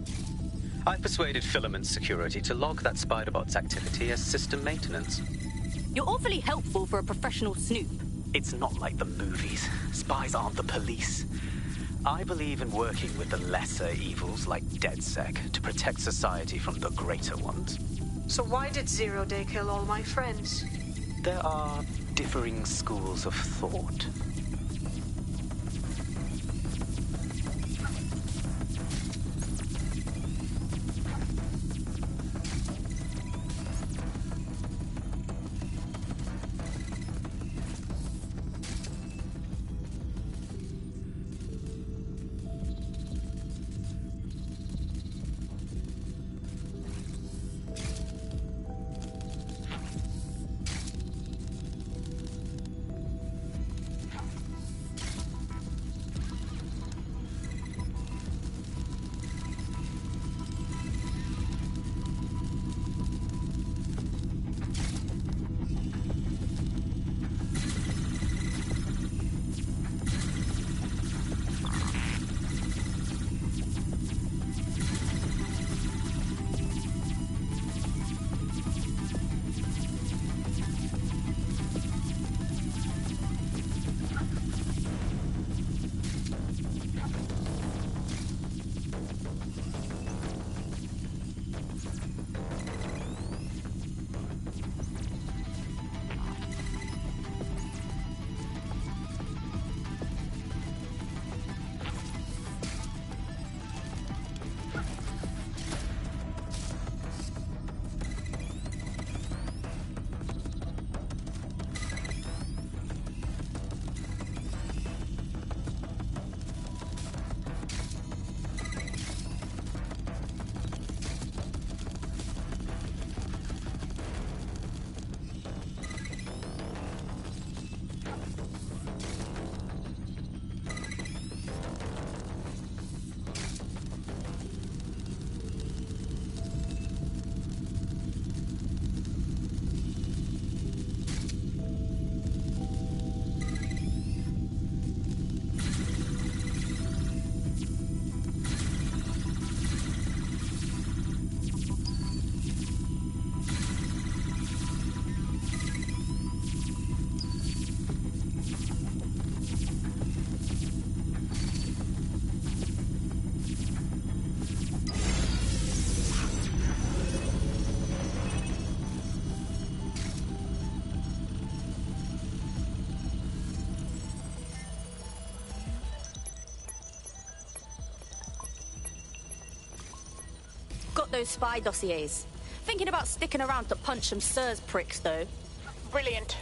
I've persuaded Filament Security to log that Spiderbot's activity as system maintenance. You're awfully helpful for a professional snoop. It's not like the movies. Spies aren't the police. I believe in working with the lesser evils like DedSec to protect society from the greater ones. So why did 0 Day kill all my friends? There are differing schools of thought. Got those spy dossiers. Thinking about sticking around to punch some SIRS pricks, though. Brilliant.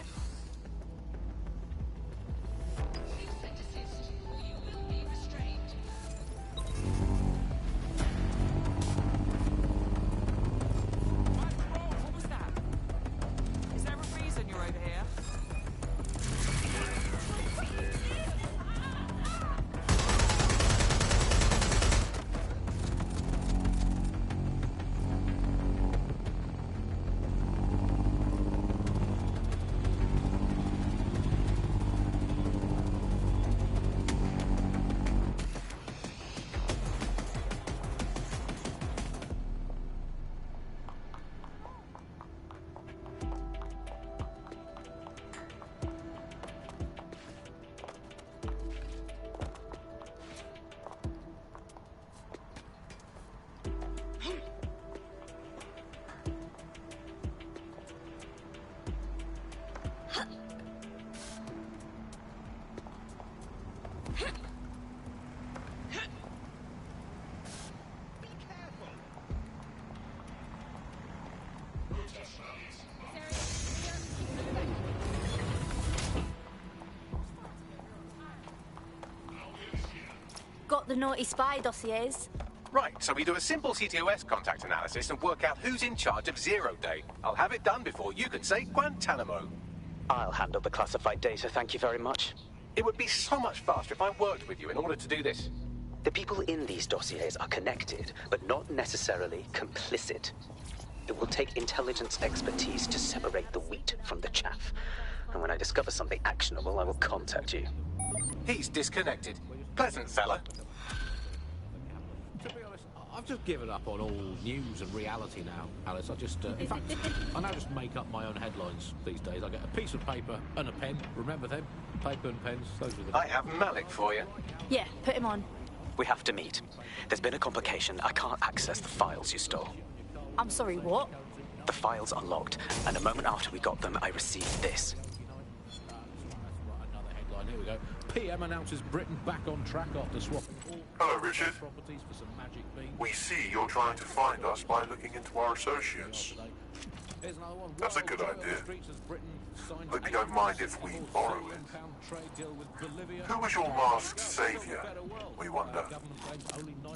What was that? Is there a reason you're over here? Got the naughty spy dossiers. Right, so we do a simple CTOS contact analysis and work out who's in charge of 0 Day. I'll have it done before you can say Guantanamo. I'll handle the classified data, thank you very much. It would be so much faster if I worked with you in order to do this. The people in these dossiers are connected, but not necessarily complicit. It will take intelligence expertise to separate the wheat from the chaff. And when I discover something actionable, I will contact you. He's disconnected. Pleasant fella. To be honest, I've just given up on all news and reality now, Alice. I just, in fact, I now just make up my own headlines these days. I get a piece of paper and a pen. Remember them? Paper and pens, those are the... I have Malik for you. Yeah, put him on. We have to meet. There's been a complication. I can't access the files you stole. I'm sorry, what? The files are logged, and a moment after we got them, I received this. Another headline, here we go. PM announces Britain back on track after swapping all Hello, Richard. properties for some magic beans. We see you're trying to find us by looking into our associates. Here's another one. That's a good idea. Streets as Britain signs Hope you don't mind if we borrow it. trade deal with Bolivia. Who was your masked savior, we wonder?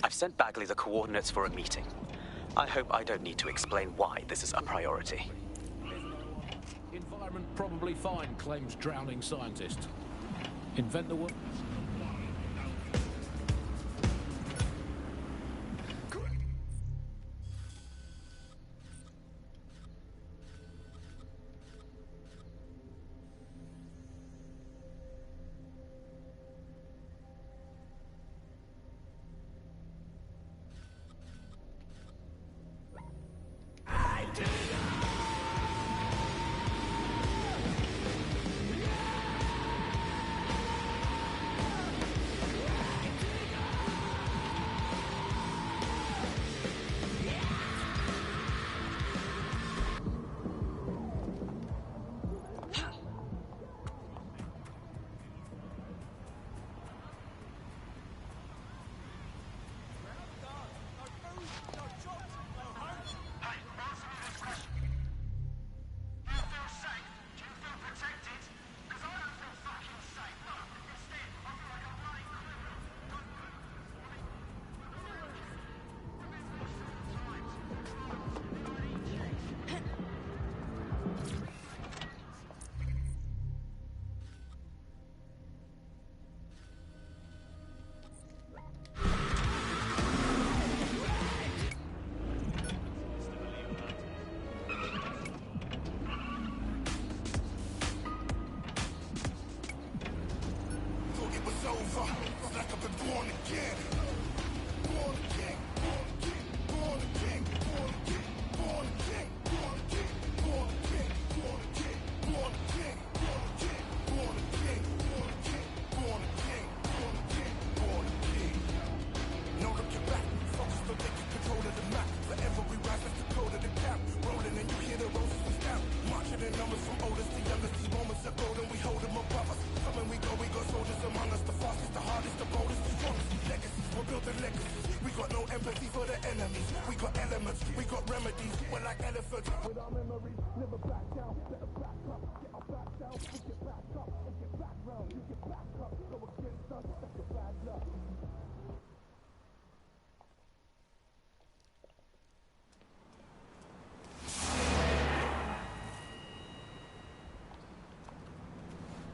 I've sent Bagley the coordinates for a meeting. I hope I don't need to explain why this is a priority. Environment probably fine, claims drowning scientist. Invent the word.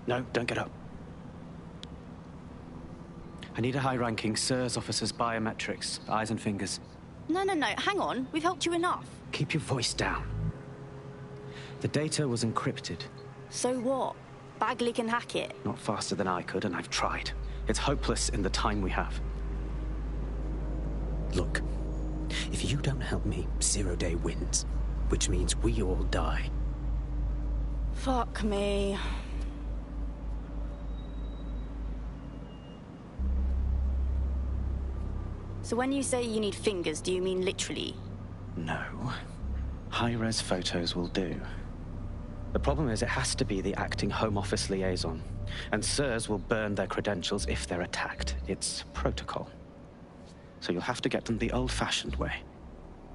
No, don't get up. I need a high-ranking SIRS officer's biometrics, eyes and fingers. No, hang on. We've helped you enough. Keep your voice down. The data was encrypted. So what? Bagley can hack it. Not faster than I could, and I've tried. It's hopeless in the time we have. Look, if you don't help me, 0 Day wins, which means we all die. Fuck me. So when you say you need fingers, do you mean literally? No. High-res photos will do. The problem is it has to be the acting Home Office liaison, and SIRS will burn their credentials if they're attacked. It's protocol. So you'll have to get them the old-fashioned way.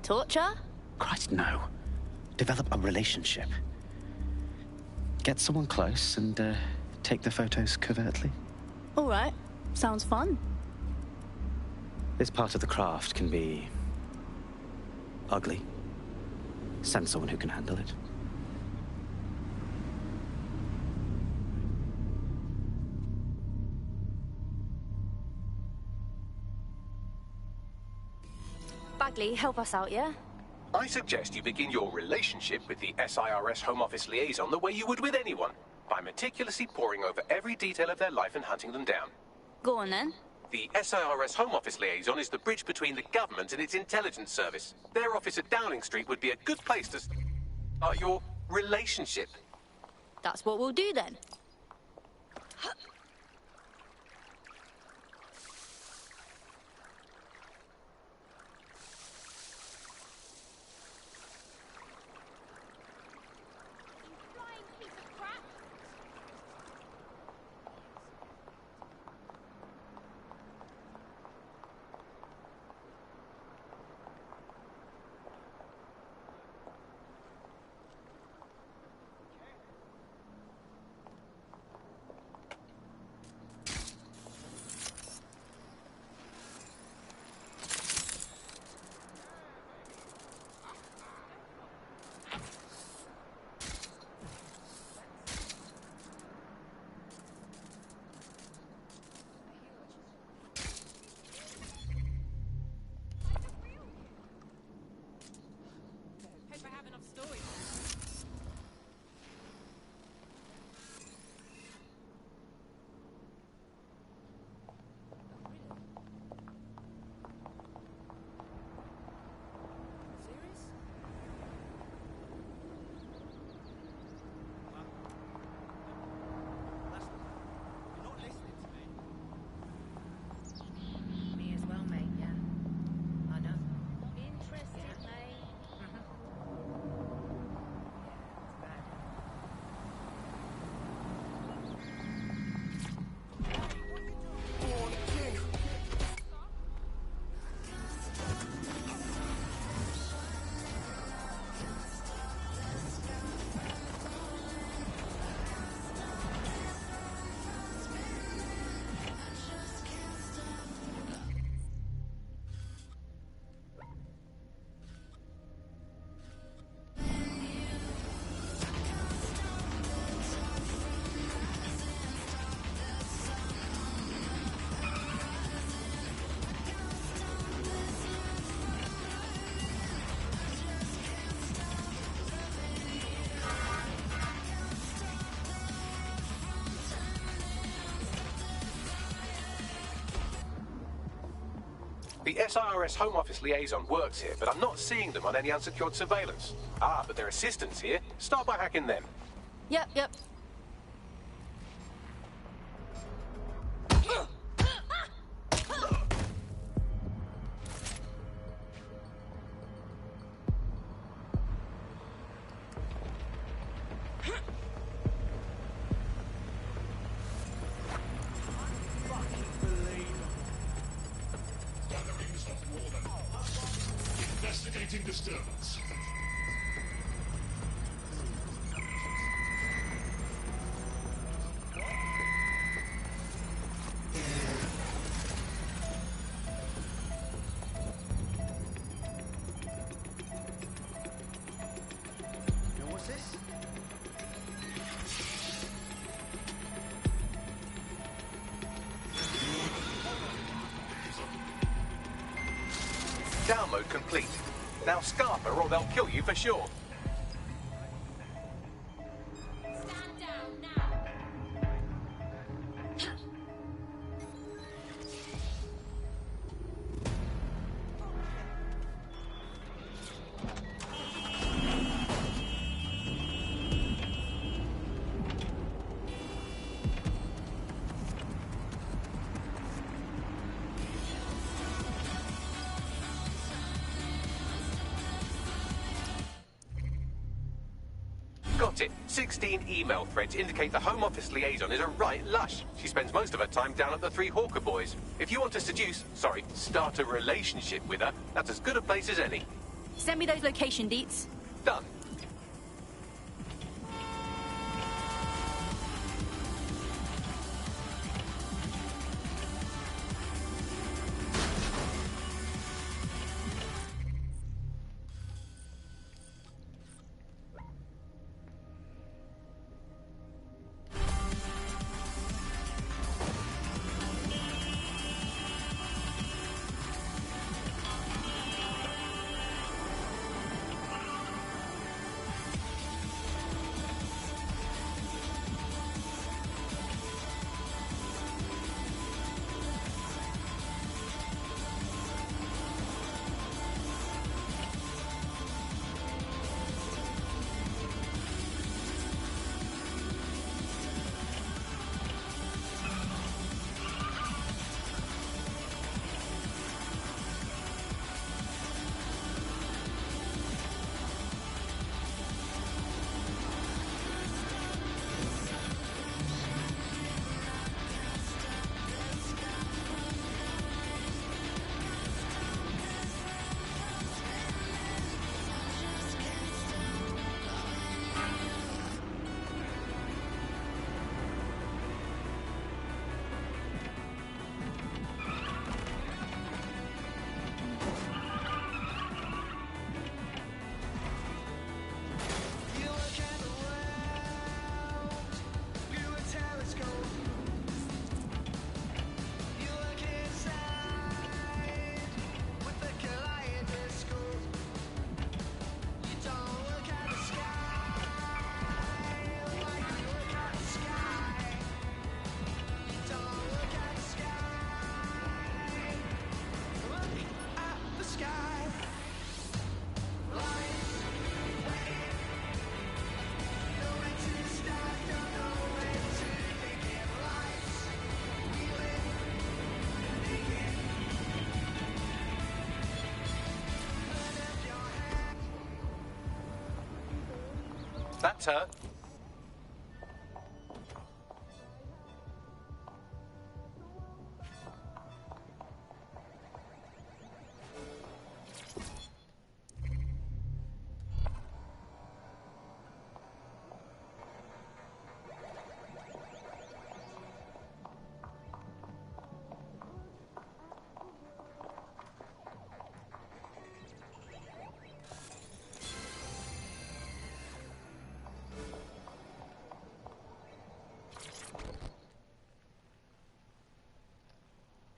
Torture? Christ, no. Develop a relationship. Get someone close and take the photos covertly. All right. Sounds fun. This part of the craft can be ugly. Send someone who can handle it. Bagley, help us out, yeah? I suggest you begin your relationship with the SIRS Home Office liaison the way you would with anyone. by meticulously poring over every detail of their life and hunting them down. Go on then. The SIRS Home Office liaison is the bridge between the government and its intelligence service. Their office at Downing Street would be a good place to start your relationship. That's what we'll do then. The SIRS Home Office liaison works here, but I'm not seeing them on any unsecured surveillance. Ah, but their assistants here. Start by hacking them. Yep. Investigating disturbance. What's this? Download complete. Now scarp her or they'll kill you for sure. Got it. 16 email threads indicate the Home Office liaison is a right lush. She spends most of her time down at the Three Hawker Boys. If you want to start a relationship with her, that's as good a place as any. Send me those location deets. Done. Butter.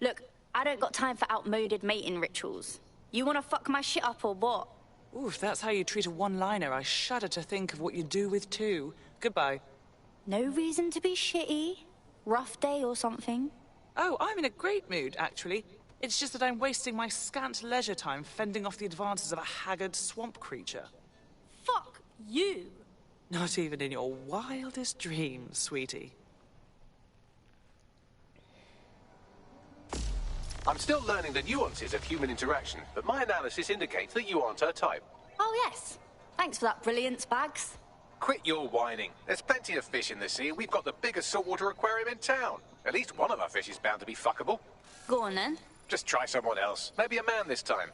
Look, I don't got time for outmoded mating rituals. You wanna fuck my shit up or what? Ooh, if that's how you treat a one-liner, I shudder to think of what you do with two. Goodbye. No reason to be shitty. Rough day or something. Oh, I'm in a great mood, actually. It's just that I'm wasting my scant leisure time fending off the advances of a haggard swamp creature. Fuck you! Not even in your wildest dreams, sweetie. I'm still learning the nuances of human interaction, but my analysis indicates that you aren't her type. Oh, yes. Thanks for that brilliance, Bags. Quit your whining. There's plenty of fish in the sea. We've got the biggest saltwater aquarium in town. At least one of our fish is bound to be fuckable. Go on, then. Just try someone else. Maybe a man this time.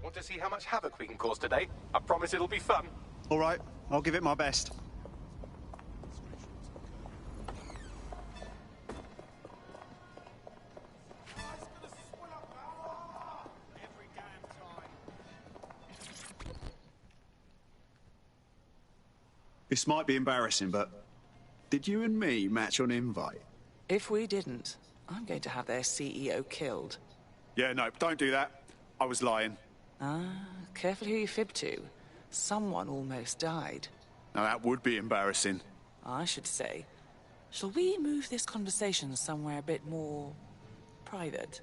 Want to see how much havoc we can cause today? I promise it'll be fun. All right, I'll give it my best. This might be embarrassing, but did you and me match on invite? If we didn't, I'm going to have their CEO killed. Yeah, no, don't do that. I was lying. Ah, careful who you fib to. Someone almost died. Now that would be embarrassing. I should say. Shall we move this conversation somewhere a bit more private?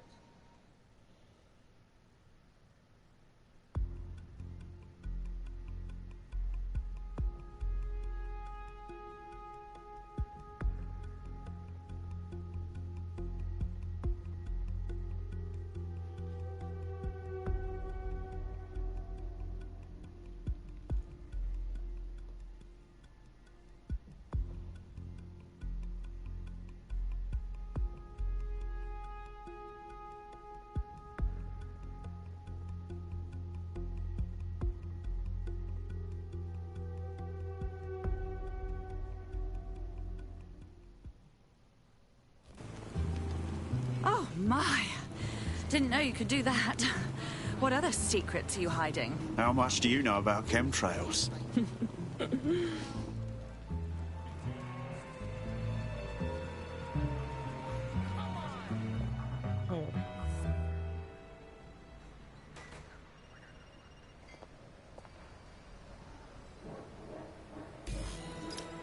Oh, my. Didn't know you could do that. What other secrets are you hiding? How much do you know about chemtrails?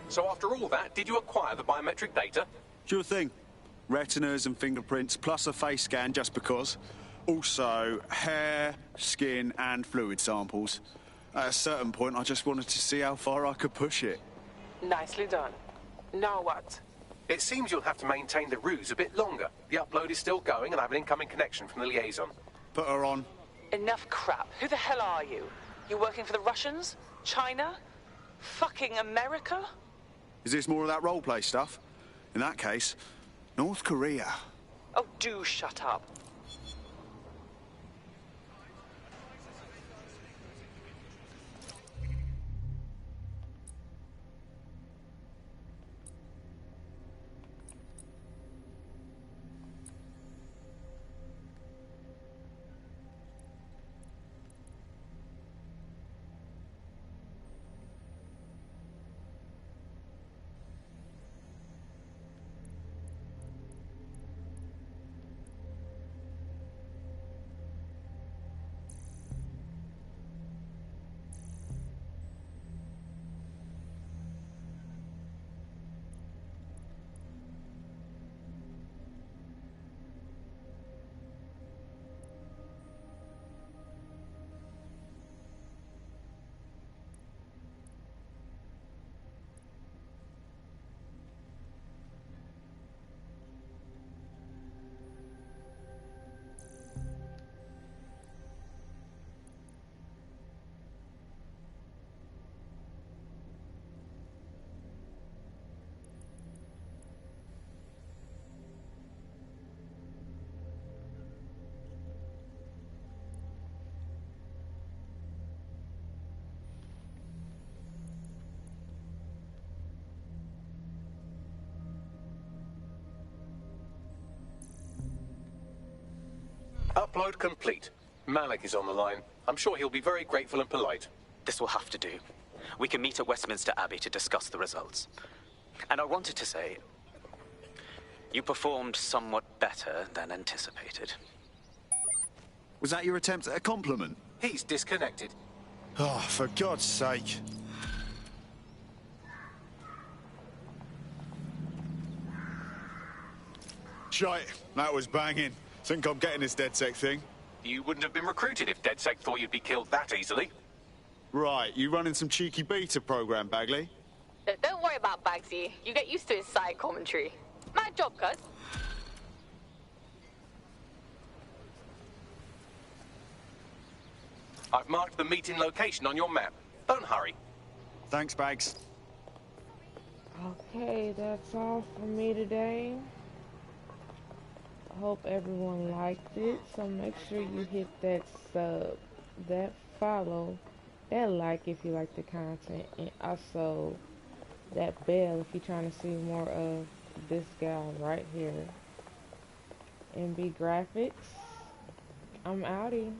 So after all that, did you acquire the biometric data? Sure thing. Retinas and fingerprints, plus a face scan just because. Also, hair, skin, and fluid samples. At a certain point, I just wanted to see how far I could push it. Nicely done. Now what? It seems you'll have to maintain the ruse a bit longer. The upload is still going, and I have an incoming connection from the liaison. Put her on. Enough crap. Who the hell are you? You working for the Russians? China? Fucking America? Is this more of that roleplay stuff? In that case, North Korea. Oh, do shut up. Upload complete. Malik is on the line. I'm sure he'll be very grateful and polite. This will have to do. We can meet at Westminster Abbey to discuss the results. And I wanted to say, you performed somewhat better than anticipated. Was that your attempt at a compliment? He's disconnected. Oh, for God's sake. Shite, that was banging. Think I'm getting this DedSec thing? You wouldn't have been recruited if DedSec thought you'd be killed that easily. Right, you running some cheeky beta program, Bagley? Don't worry about Bagsy. You get used to his side commentary. Mad job, cuz. I've marked the meeting location on your map. Don't hurry. Thanks, Bags. Okay, that's all from me today. Hope everyone liked it, so make sure you hit that sub, that follow, that like if you like the content, and also that bell if you're trying to see more of this guy right here. NiyaBGrafix, I'm outie.